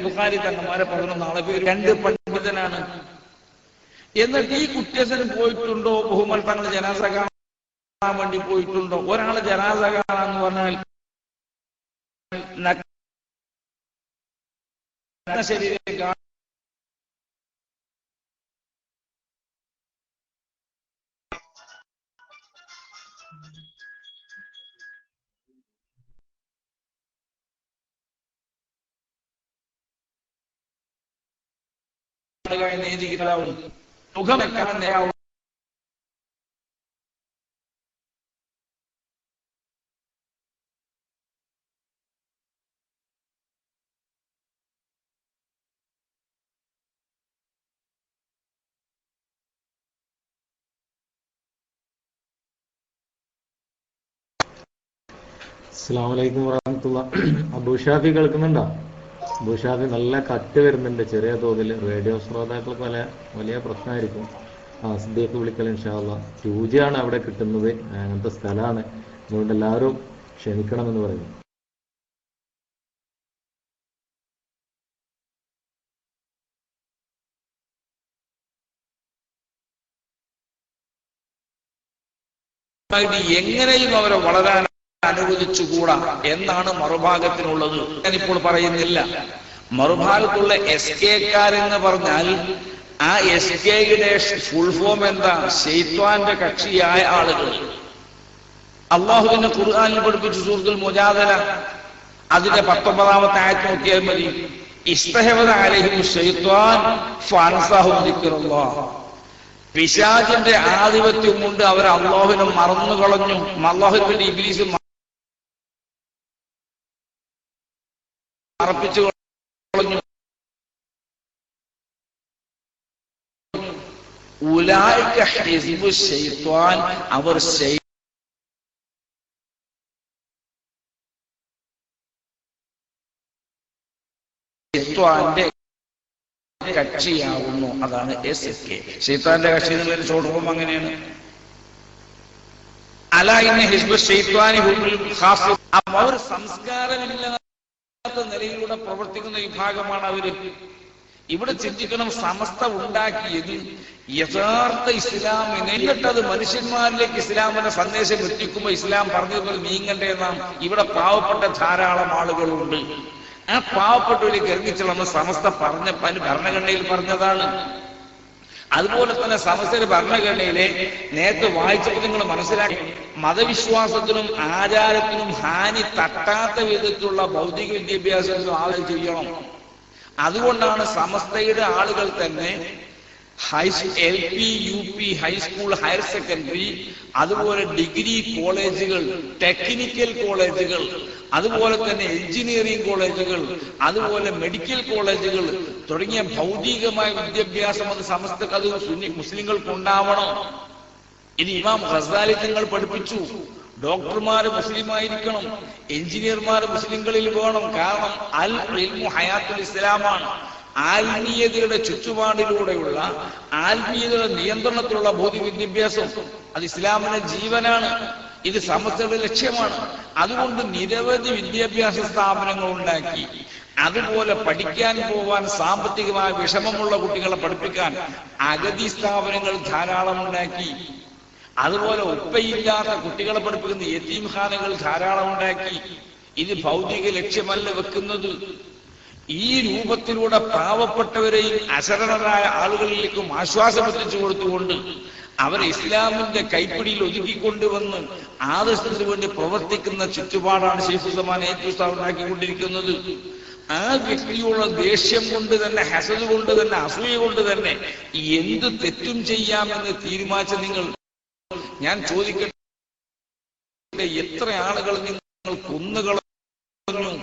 ബുഖാരി തങ്ങന്മാരെ 14 പേര് 2 പണ്ഡിതനാണ്. എന്നിട്ട് ഈ കുട്ടിയസന് പോയിട്ടുണ്ടോ? ബഹുമൽ തങ്ങൾ ജനാസ കാണാൻ വേണ്ടി പോയിട്ടുണ്ടോ? ഒരാള് ജനാസ കാണാന്ന് പറഞ്ഞാൽ ശരീരം കാണാൻ മുഖം വെക്കാൻ നേരാവും. അസ്സലാമു അലൈക്കും വറഹ്മത്തുള്ളാഹി. അബൂഷാഫി കേൾക്കുന്നുണ്ടോ? അബൂഷാഫി നല്ല കട്ട് വരുന്നുണ്ട് ചെറിയ തോതിൽ. റേഡിയോ ശ്രോതാക്കൾക്ക് വലിയ പ്രശ്നമായിരിക്കും. സിദ്ദീഖ് വിളിക്കൽ ഇൻഷാ അല്ലാഹ്. 2G ആണ് അവിടെ കിട്ടുന്നത്, അങ്ങനത്തെ സ്ഥലമാണ്. അതുകൊണ്ട് എല്ലാവരും ക്ഷമിക്കണമെന്ന് പറയുന്നു. എങ്ങനെയും അവരെ വളരാൻ അനുവദിച്ചുകൂടാ എന്നാണ് മറുഭാഗത്തിനുള്ളത്. ഞാനിപ്പോൾ പറയുന്നില്ല. മറുഭാഗത്തുള്ള SK-ക്കാരെന്ന് പറഞ്ഞാൽ ആ SK-യുടെ ഫുൾ ഫോം എന്താ? ശൈത്വാന്റെ കക്ഷിയായ ആളുകൾ. അള്ളാഹുവിന്റെ ഖുർആനിൽ പഠിപ്പിച്ച സൂറത്തുൽ മുജാദല അതിന്റെ 19-ാമത്തെ ആയത്ത് നോക്കിയാൽ മതി. ഇസ്തഹവദ അലൈഹിം ശൈത്വാൻ ഫഅൻസഹും ദിക്റുല്ലാഹ്. പിശാചിന്റെ ആധിപത്യം കൊണ്ട് അവർ അള്ളാഹുവിനെ മറന്നു കളഞ്ഞു. അള്ളാഹുവിന് വേണ്ടി ഇബ്ലീസ് അർപ്പിച്ചു കളഞ്ഞു. ഉലൈക ഹിസ്ബു ശൈത്വാൻ, അവർ ശൈത്വാന്റെ കക്ഷിയാവുന്നു. അതാണ് SK. ശൈത്താന്റെ കക്ഷി എന്നുള്ള ഷോർട്ട് ഫോം അങ്ങനെയാണ്. അലാ ഇന്ന ഹിസ്ബു ശൈത്വാനി ഹുമുൽ ഖാസി. അവർ സംസ്കാരമില്ലാത്ത നിലയിലൂടെ പ്രവർത്തിക്കുന്ന വിഭാഗമാണ് അവര്. ഇവിടെ ചിന്തിക്കണം, സമസ്ത ഉണ്ടാക്കിയത് യഥാർത്ഥ ഇസ്ലാമിനെ, എന്നിട്ടത് മനുഷ്യന്മാരിലേക്ക് ഇസ്ലാമിന്റെ സന്ദേശം എത്തിക്കുമ്പോൾ ഇസ്ലാം പറഞ്ഞതുപോലെ നീങ്ങണ്ടേ നാം. ഇവിടെ പാവപ്പെട്ട ധാരാളം ആളുകളുണ്ട്. ആ പാവപ്പെട്ടവരിലേക്ക് ഇറങ്ങിച്ചെന്ന് സമസ്ത പറഞ്ഞ ഭരണഘടനയിൽ പറഞ്ഞതാണ്. അതുപോലെ തന്നെ സമസ്തയുടെ ഭരണഘടനയിലെ നേരത്തെ വായിച്ചപ്പോൾ നിങ്ങൾ മനസ്സിലാക്കി, മതവിശ്വാസത്തിനും ആചാരത്തിനും ഹാനി തട്ടാത്ത വിധത്തിലുള്ള ഭൗതിക വിദ്യാഭ്യാസത്തിനും ആളുകൾ ചെയ്യണം. അതുകൊണ്ടാണ് സമസ്തയുടെ ആളുകൾ തന്നെ LP, UP, high school, higher secondary, അതുപോലെ ഡിഗ്രി കോളേജുകൾ, ടെക്നിക്കൽ കോളേജുകൾ, അതുപോലെ തന്നെ എഞ്ചിനീയറിംഗ് കോളേജുകൾ, അതുപോലെ മെഡിക്കൽ കോളേജുകൾ തുടങ്ങിയ ഭൗതികമായ വിദ്യാഭ്യാസം അത് സമസ്തക്ക്, അത് മുസ്ലിങ്ങൾക്ക് ഉണ്ടാവണം. ഇത് ഇമാം ഗസാലി തങ്ങൾ പഠിപ്പിച്ചു. ഡോക്ടർമാര് മുസ്ലിമായിരിക്കണം, എഞ്ചിനീയർമാർ മുസ്ലിങ്ങളിൽ വേണം. കാരണം അൽ ഇൽമു ഹയാത്തുൽ ഇസ്ലാമാണ്. ആത്മീയതയുടെ ചുറ്റുപാടിലൂടെയുള്ള, ആത്മീയതയുടെ നിയന്ത്രണത്തിലുള്ള ഭൗതിക വിദ്യാഭ്യാസം അത് ഇസ്ലാമിന്റെ ജീവനാണ്. ഇത് സമസ്തയുടെ ലക്ഷ്യമാണ്. അതുകൊണ്ട് നിരവധി വിദ്യാഭ്യാസ സ്ഥാപനങ്ങൾ ഉണ്ടാക്കി. അതുപോലെ പഠിക്കാൻ പോവാൻ സാമ്പത്തികമായ വിഷമമുള്ള കുട്ടികളെ പഠിപ്പിക്കാൻ അഗതി സ്ഥാപനങ്ങൾ ധാരാളം ഉണ്ടാക്കി. അതുപോലെ ഉപ്പയില്ലാത്ത കുട്ടികളെ പഠിപ്പിക്കുന്ന യതീംഖാനകൾ ധാരാളം ഉണ്ടാക്കി. ഇത് ഭൗതിക ലക്ഷ്യമല്ല വെക്കുന്നത്. ഈ രൂപത്തിലൂടെ പാവപ്പെട്ടവരെയും അശരണരായ ആളുകളിലേക്കും ആശ്വാസം എത്തിച്ചു കൊടുത്തുകൊണ്ട് അവരെ ഇസ്ലാമിന്റെ കൈപ്പിടിയിൽ ഒതുക്കിക്കൊണ്ടുവന്ന് ആദർശത്തിന് വേണ്ടി പ്രവർത്തിക്കുന്ന ചുറ്റുപാടാണ് ശൈഖ് ഉസ്മാൻ ഏറ്റവും ഉണ്ടാക്കിക്കൊണ്ടിരിക്കുന്നത്. ആ വ്യക്തിയുള്ള ദേഷ്യം കൊണ്ട് തന്നെ, ഹസദ് കൊണ്ട് തന്നെ, അസൂയ കൊണ്ട് തന്നെ എന്ത് തെറ്റും ചെയ്യാമെന്ന് തീരുമാനിച്ച നിങ്ങൾ, ഞാൻ ചോദിക്കട്ടെ, എത്ര ആളുകൾ നിങ്ങൾ കൊന്നുകളഞ്ഞു?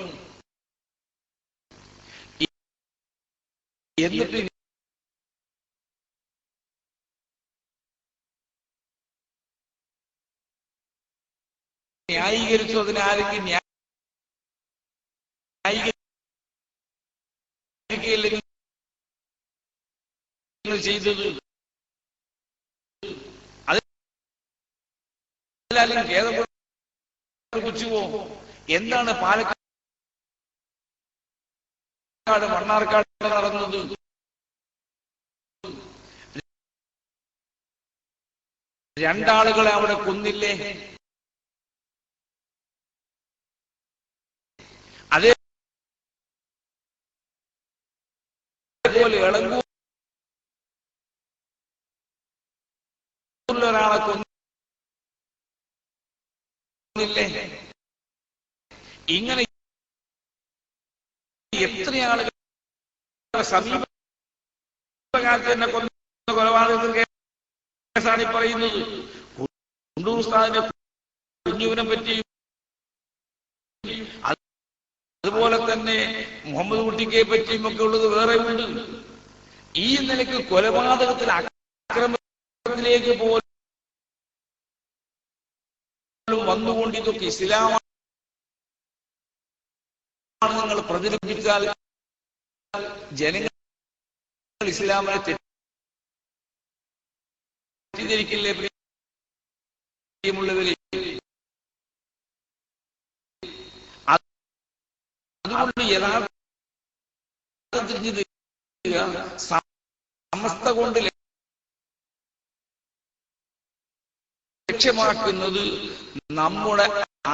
എന്നിട്ട് ന്യായീകരിച്ചു? അതിനാരെങ്കിലും ന്യായീകരിക്കുകയല്ലേ നിങ്ങൾ ചെയ്തത്? അതിലാലും ഖേദപ്പെട്ടുവോ? എന്താണ് പാലക്കാട് മണ്ണാർക്കാട് നടന്നത്? രണ്ടാളുകളെ അവിടെ കൊന്നില്ലേ? അതേപോലെ എളങ്കൂരിലൊരാളെ കൊന്നില്ലേ? ഇങ്ങനെ എത്ര ആളുകൾ സമീപകാലത്ത് തന്നെ കൊന്ന കൊലപാതകത്തിൽ കേസാണ് പറയുന്നത്. കുണ്ടൂർ ഉസ്താദിന്റെ കുഞ്ഞുവിനെ പറ്റിയും അതുപോലെ തന്നെ മുഹമ്മദ് കുട്ടിയെ പറ്റിയും ഒക്കെ ഉള്ളത് വേറെ ഉണ്ട്. ഈ നിലയ്ക്ക് കൊലപാതകത്തിൽ, അക്രമത്തിലേക്ക് പോലും വന്നുകൊണ്ട് ഇതൊക്കെ ഇസ്ലാമാണ് നിങ്ങൾ പ്രചരിപ്പിച്ചാൽ ജനങ്ങൾ ഇസ്ലാമിനെ തെറ്റിദ്ധരിക്കില്ലേ? പ്രിയമുള്ളവരെ, അതുകൊണ്ട് യഥാർത്ഥത്തിൽ സമസ്ത കൊണ്ട് ലക്ഷ്യമാക്കുന്നത് നമ്മുടെ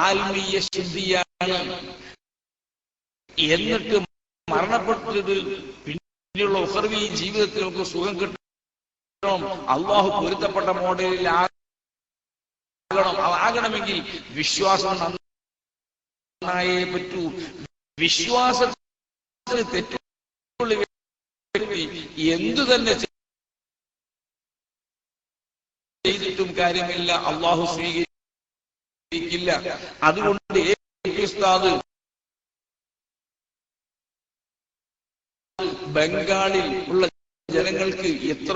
ആത്മീയ ശുദ്ധിയാണ്. എന്നിട്ട് മരണപ്പെട്ടത് പിന്നെയുള്ള ഉഖർവി ജീവിതത്തിൽ നമുക്ക് സുഖം കിട്ടണം, അള്ളാഹു പൊരുത്തപ്പെട്ട മോഡലിൽ ആകണമെങ്കിൽ വിശ്വാസം നന്നായേ പറ്റൂ. വിശ്വാസത്തിന് തെറ്റുള്ള വ്യക്തി എന്തു തന്നെ ചെയ്തിട്ടും കാര്യമില്ല, അള്ളാഹു സ്വീകരിക്കില്ല. അതുകൊണ്ട് ഉസ്താദ് ബംഗാളിൽ ഉള്ള ജനങ്ങൾക്ക് എത്ര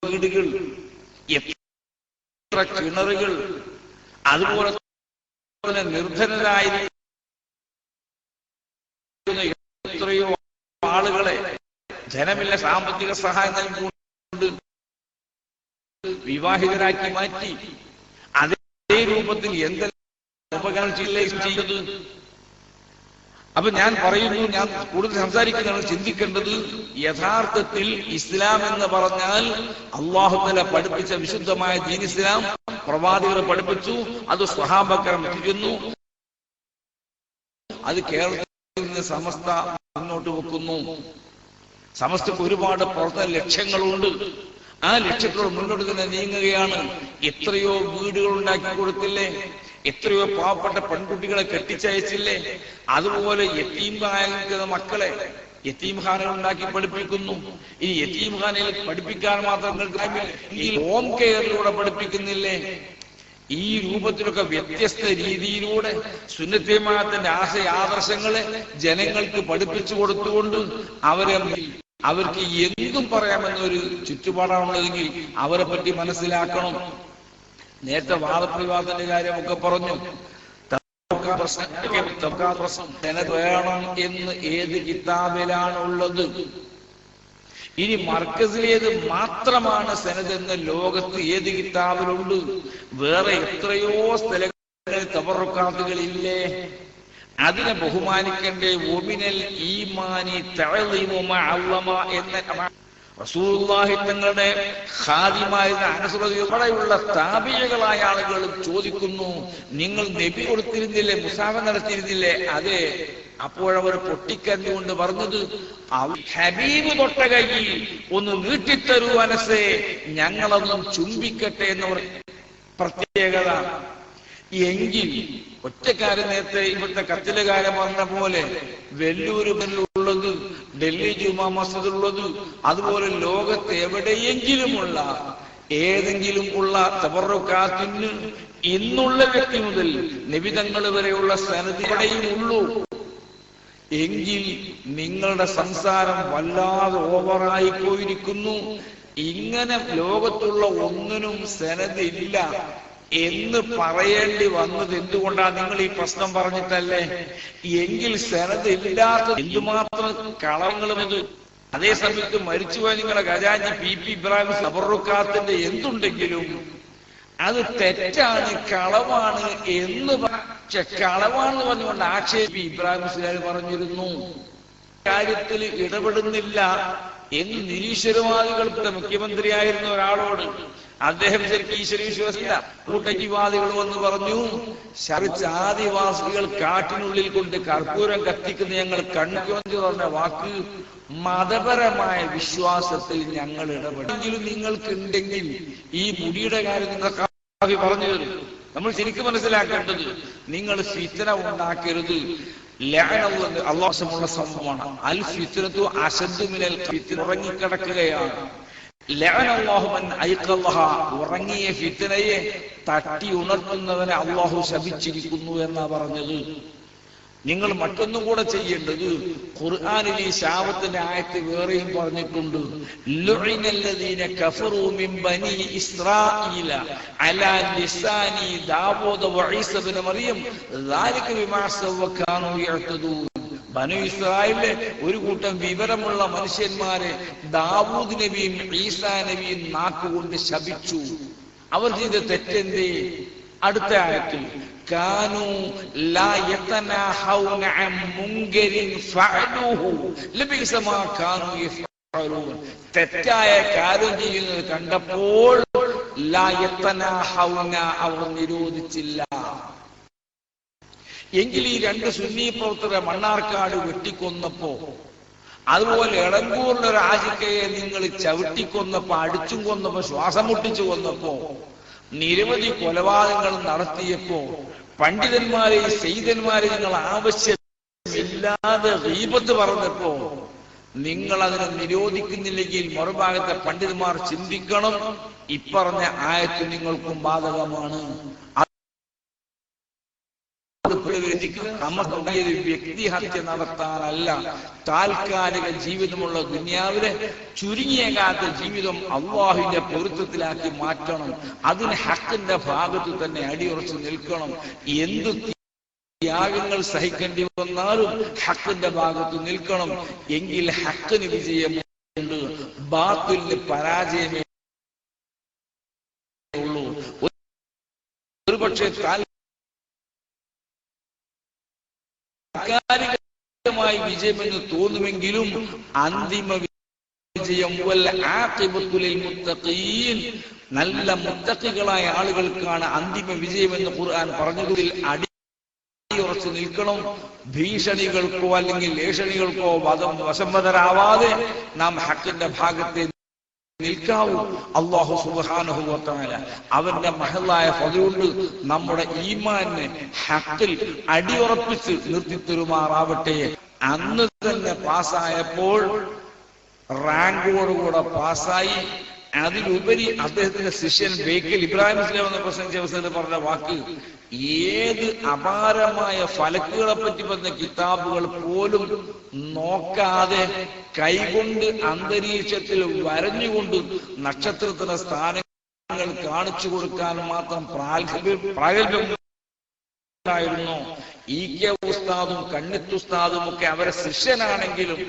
വീടുകൾ, എത്ര കിണറുകൾ, അതുപോലെ തന്നെ നിർധനരായിരിക്കുന്ന എത്രയോ ആളുകളെ ജനമില്ല സാമ്പത്തിക സഹായം നൽകിക്കൊണ്ട് വിവാഹിതരാക്കി മാറ്റി. അതേ രൂപത്തിൽ എന്തെല്ലാം ഉപകാരം ചെയ്തത്? അപ്പൊ ഞാൻ പറയുന്നു, ഞാൻ കൂടുതൽ സംസാരിക്കുന്നതാണ്, ചിന്തിക്കേണ്ടത് യഥാർത്ഥത്തിൽ ഇസ്ലാം എന്ന് പറഞ്ഞാൽ അല്ലാഹു തആല പഠിപ്പിച്ച വിശുദ്ധമായ ദീൻ ഇസ്ലാം പ്രവാചകർ പഠിപ്പിച്ചു, അത് സ്വഹാബക്കരം എത്തിക്കുന്നു, അത് കേരളത്തിൽ നിന്ന് സമസ്ത മുന്നോട്ട് വെക്കുന്നു. സമസ്തക്ക് ഒരുപാട് പ്രവർത്തന ലക്ഷ്യങ്ങളുണ്ട്. ആ ലക്ഷ്യത്തോട് മുന്നോട്ട് തന്നെ നീങ്ങുകയാണ്. എത്രയോ വീടുകൾ ഉണ്ടാക്കി കൊടുത്തില്ലേ, എത്രയോ പാവപ്പെട്ട പെൺകുട്ടികളെ കെട്ടിച്ചയച്ചില്ലേ, അതുപോലെ യതീംഖാനയിലെ മക്കളെ യതീംഖാനകൾ ഉണ്ടാക്കി പഠിപ്പിക്കുന്നു. ഈ യതീംഖാനയിൽ പഠിപ്പിക്കാൻ മാത്രം ഈ ഹോം കെയറിലൂടെ പഠിപ്പിക്കുന്നില്ലേ? ഈ രൂപത്തിലൊക്കെ വ്യത്യസ്ത രീതിയിലൂടെ സുന്നത്തെ ജമാഅത്തിന്റെ ആശയാദർശങ്ങളെ ജനങ്ങൾക്ക് പഠിപ്പിച്ചു കൊടുത്തുകൊണ്ട് അവർക്ക് എന്തും പറയാമെന്നൊരു ചുറ്റുപാടാണുള്ളതെങ്കിൽ അവരെ പറ്റി മനസ്സിലാക്കണം. നേരത്തെ വാദപ്രതിവാദത്തിന്റെ കാര്യമൊക്കെ പറഞ്ഞു. വേണം എന്ന് ഏത് കിതാബിലാണുള്ളത്? ഇനി മർക്കസിലേത് മാത്രമാണ് സനദ് എന്ന ലോകത്ത് ഏത് കിതാബിലുണ്ട്? വേറെ എത്രയോ സ്ഥലങ്ങളിൽ തബറുക്കാത്തുകളില്ലേ? അതിനെ ബഹുമാനിക്കണ്ടേ? ഒമിനൽ ഈമാനി തഅളീമു മഅല്ലമ എന്ന റസൂലുള്ളാഹി തങ്ങളുടെ ഖാദിമായിരുന്ന അനസ് ഉൾപ്പെടെയുള്ള താബിഈകളായ ആളുകൾ ചോദിക്കുന്നു, നിങ്ങൾ നബി കൊടുത്തിരുന്നില്ലേ, മുസാഫ നടത്തിയിരുന്നില്ലേ? അതെ. അപ്പോഴവർ പൊട്ടിക്കരഞ്ഞുകൊണ്ട് പറഞ്ഞത്, ഹബീബ് തൊട്ട കൈയിൽ ഒന്ന് നീട്ടിത്തരൂ അനസേ, ഞങ്ങളൊന്നും ചുംബിക്കട്ടെ എന്നവർ പ്രത്യേകത. എങ്കിൽ ഒറ്റക്കാരൻ നേരത്തെ ഇവിടുത്തെ കത്തിലുകാരൻ പറഞ്ഞ പോലെ വെല്ലൂരുള്ളത്, ഡൽഹി ജുമാ മസ്ജിദുള്ളത്, അതുപോലെ ലോകത്ത് എവിടെയെങ്കിലുമുള്ള ഏതെങ്കിലും ഉള്ള തബറുക്കാത്തിന് ഇന്നുള്ള വ്യക്തി മുതൽ നിബിതങ്ങൾ വരെയുള്ള സനദ് ഇവിടെയും ഉള്ളൂ. എങ്കിൽ നിങ്ങളുടെ സംസാരം വല്ലാതെ ഓവറായി പോയിരിക്കുന്നു. ഇങ്ങനെ ലോകത്തുള്ള ഒന്നിനും സനദ് ഇല്ല എന്ന് പറയേണ്ടി വന്നത് എന്തുകൊണ്ടാണ്? നിങ്ങൾ ഈ പ്രശ്നം പറഞ്ഞിട്ടല്ലേ? എങ്കിൽ സനദ് ഇല്ലാത്ത എന്തുമാത്രം കളങ്ങളും ഇത്. അതേ സമയത്ത് മരിച്ചുപോയ നിങ്ങളുടെ ഖജാൻജി പി ഇബ്രാഹിം തബറുക്കാത്തിന്റെ എന്തുണ്ടെങ്കിലും അത് തെറ്റാണ്, കളവാണ് എന്ന് കളവാണെന്ന് പറഞ്ഞുകൊണ്ട് ആക്ഷേപി ഇബ്രാഹിം മുസ്ലിയാർ പറഞ്ഞിരുന്നു. കാര്യത്തിൽ ഇടപെടുന്നില്ല എന്ന് നിരീശ്വരവാദികൾക്ക് മുഖ്യമന്ത്രിയായിരുന്ന ഒരാളോട് അദ്ദേഹം ശരിക്കും ഈശ്വര വിശ്വാസില്ല, കൂട്ടജിവാദികൾ വന്ന് പറഞ്ഞു, ശരിച്ച് ആദിവാസികൾ കാട്ടിനുള്ളിൽ കൊണ്ട് കർപ്പൂരം കത്തിക്കുന്ന ഞങ്ങൾ കണ്ടുവെന്ന് പറഞ്ഞ വാക്ക് മതപരമായ വിശ്വാസത്തിൽ ഞങ്ങൾ ഇടപെടെങ്കിലും നിങ്ങൾക്കുണ്ടെങ്കിൽ ഈ മുടിയുടെ കാര്യം നിങ്ങൾക്ക് പറഞ്ഞു തരും. നമ്മൾ ശരിക്കും മനസ്സിലാക്കേണ്ടത്, നിങ്ങൾ ഫിത്ന ഉണ്ടാക്കരുത്. അള്ളാഹുമുള്ള സംഭവമാണ്. അൽ ഫിത്നതു അശദ്ദു മിനൽ ഫിത്ന, ഉറങ്ങിക്കിടക്കുകയാണ്. ഉറങ്ങിയ ഫിത്നയെ തട്ടി ഉണർത്തുന്നവനെ അള്ളാഹു ശപിച്ചിരിക്കുന്നു എന്നാ പറഞ്ഞത്. നിങ്ങൾ മറ്റൊന്നും കൂടെ ചെയ്യേണ്ടത്, ഖുർആനിൽ ഈ ശാപത്തിന്റെ ആയത്ത് വേറെയും പറഞ്ഞിട്ടുണ്ട്. ലുഇനല്ലദീന കഫറൂ മിൻ ബനി ഇസ്രായീല അലാ ലിസാനി ദാവൂദ വഈസ ഇബ്നു മറിയം ദാലിക ബിമാ സവകാനൂ യഅ്തദൂൻ. ബനു ഇസ്രായേലിലെ ഒരു കൂട്ടം വിവരമുള്ള മനുഷ്യന്മാരെ ദാവൂദ് നബിയും ഈസാ നബിയും നാക്കുകൊണ്ട് ശപിച്ചു. അവർ ചെയ്ത തെറ്റെന്തേ? അടുത്ത ആയത്തിൽ കാനൂ ലാ യതനാഹൗന അൻ മുൻകരിൻ ഫഅലൂഹു ലബിസ മാ കാനൂ യഫഅലൂൻ. തെറ്റായ കാര്യം ചെയ്യുന്നത് കണ്ടപ്പോൾ ലാ യതനാഹൗന, അവർ നിരോധിച്ചില്ല. എങ്കിൽ ഈ രണ്ട് സുന്നി പ്രവർത്തകരെ മണ്ണാർക്കാട് വെട്ടിക്കൊന്നപ്പോ, അതുപോലെ എളങ്കൂറിലെ ഒരു ആശിക്കയെ നിങ്ങൾ ചവിട്ടിക്കൊന്നപ്പോ, അടിച്ചും കൊന്നപ്പോ, ശ്വാസം മുട്ടിച്ചു കൊന്നപ്പോ, നിരവധി കൊലപാതകങ്ങൾ നടത്തിയപ്പോ, പണ്ഡിതന്മാരെ സെയ്തന്മാരെ നിങ്ങൾ ആവശ്യമില്ലാതെ ഗീബത്ത് പറഞ്ഞപ്പോ, നിങ്ങൾ അതിനെ നിരോധിക്കുന്നില്ലെങ്കിൽ മറുഭാഗത്തെ പണ്ഡിതന്മാർ ചിന്തിക്കണം, ഇപ്പറഞ്ഞ ആയത്ത് നിങ്ങൾക്കും ബാധകമാണ്. നമുക്കുണ്ടായത് വ്യക്തി ഹത്യ നടത്താനല്ല, താൽക്കാലിക ജീവിതമുള്ള ദുനിയാവിലെ ചുരുങ്ങിയ കാലത്തെ ജീവിതം അള്ളാഹുവിന്റെ പൊരുത്തത്തിലാക്കി മാറ്റണം. അതിന് ഹക്കിന്റെ ഭാഗത്ത് തന്നെ അടിയുറച്ച് നിൽക്കണം. എന്ത് ത്യാഗങ്ങൾ സഹിക്കേണ്ടി വന്നാലും ഹക്കിന്റെ ഭാഗത്ത് നിൽക്കണം. എങ്കിൽ ഹക്കിന് വിജയമുണ്ട്, ബാത്തിലിന് പരാജയമേ ഉള്ളൂ. ഒരുപക്ഷെ താൽക്കാലിക വിജയമെന്ന് തോന്നുമെങ്കിലും അന്തിമ വിജയം നല്ല മുത്തഖികളായ ആളുകൾക്കാണ് അന്തിമ വിജയമെന്ന് ഖുർആൻ പറഞ്ഞതിൽ അടിയുറച്ചു നിൽക്കണം. ഭീഷണികൾക്കോ അല്ലെങ്കിൽ ഏഷണികൾക്കോ വശംവദരാവാതെ നാം ഹക്കിന്റെ ഭാഗത്തെ നിൽക്കാവൂ. അല്ലാഹു സുബ്ഹാനഹു വ തആല അവന്റെ മഹലായ ഫദ്ലുകൊണ്ട് നമ്മുടെ ഈമാനിനെ ഹക്കിൽ അടിയുറപ്പിച്ച് നിർത്തിത്തരുമാറാവട്ടെ. അന്ന് തന്നെ പാസ്സായപ്പോൾ റാങ്കോടുകൂടെ പാസ്സായി. അതിലുപരി അദ്ദേഹത്തിന്റെ ശിഷ്യൻ ബേക്കൽ ഇബ്രാഹിം ഇസ്ലാം എന്ന പ്രസംഗിച്ച അവസരത്തിൽ പറഞ്ഞ വാക്ക്, ഏത് അപാരമായ ഫലക്കുകളെ പറ്റി പറഞ്ഞ കിതാബുകൾ പോലും നോക്കാതെ കൈകൊണ്ട് അന്തരീക്ഷത്തിൽ വരഞ്ഞുകൊണ്ട് നക്ഷത്രത്തിന്റെ സ്ഥാനങ്ങൾ കാണിച്ചു കൊടുക്കാൻ മാത്രം പ്രാഗൽഭ്യം ായിരുന്നു. ഇ.കെ. ഉസ്താദും കണ്ണിത്ത് ഉസ്താദും ഒക്കെ അവരെ ശിഷ്യനാണെങ്കിലും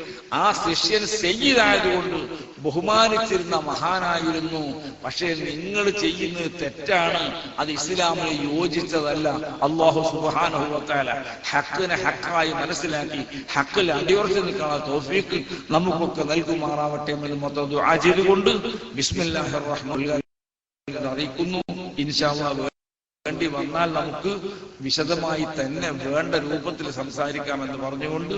ആ ശിഷ്യൻ സയ്യിദായതുകൊണ്ട് ബഹുമാനിച്ചിരുന്ന മഹാനായിരുന്നു. പക്ഷേ നിങ്ങൾ ചെയ്യുന്നത് തെറ്റാണ്, അത് ഇസ്ലാമിന് യോജിച്ചതല്ല. അല്ലാഹു സുബ്ഹാനഹു വ തആല ഹഖിനെ ഹഖായി മനസ്സിലാക്കി ഹഖിൽ അടിയുറച്ചു നിൽക്കാനുള്ള തൗഫീഖ് നമുക്കൊക്കെ നൽകുമാറാവട്ടെ എന്ന് മൊത്തം ദുആ ചെയ്തുകൊണ്ട് ബിസ്മില്ലാഹിർ റഹ്മാനിർ റഹീം അറിയിക്കുന്നു. ഇൻഷാ അല്ലാഹ് വേണ്ടി വന്നാൽ നമുക്ക് വിശദമായി തന്നെ വേണ്ട രൂപത്തിൽ സംസാരിക്കാമെന്ന് പറഞ്ഞുകൊണ്ട്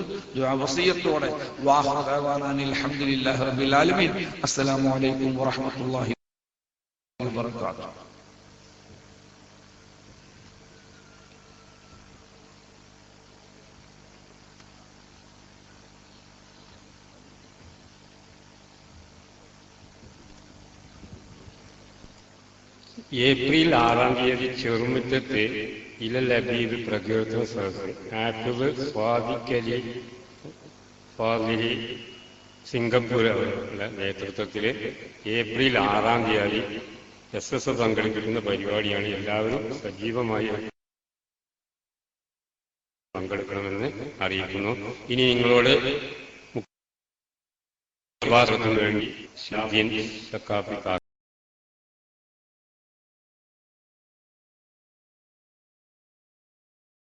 വസിയത്തോടെ വാഹിറു ദഅവാനാ അൽഹംദുലില്ലാഹി റബ്ബിൽ ആലമീൻ. അസ്സലാമു അലൈക്കും വറഹ്മത്തുള്ളാഹി വബറകാതുഹു. ഏപ്രിൽ 6-ാം തീയതി ചെറുമുറ്റത്ത് ഇലൽ ഹബീബ് പ്രകീർത്തന സദസ്സ് ആഫിദ് സ്വാദിഖലി ഫാദിലി സിംഗപ്പൂർ അവരുടെ നേതൃത്വത്തിൽ ഏപ്രിൽ 6-ാം തീയതി SS പങ്കെടുക്കുന്ന പരിപാടിയാണ്. എല്ലാവരും സജീവമായി പങ്കെടുക്കണമെന്ന് അറിയിക്കുന്നു. ഇനി നിങ്ങളോട് വേണ്ടി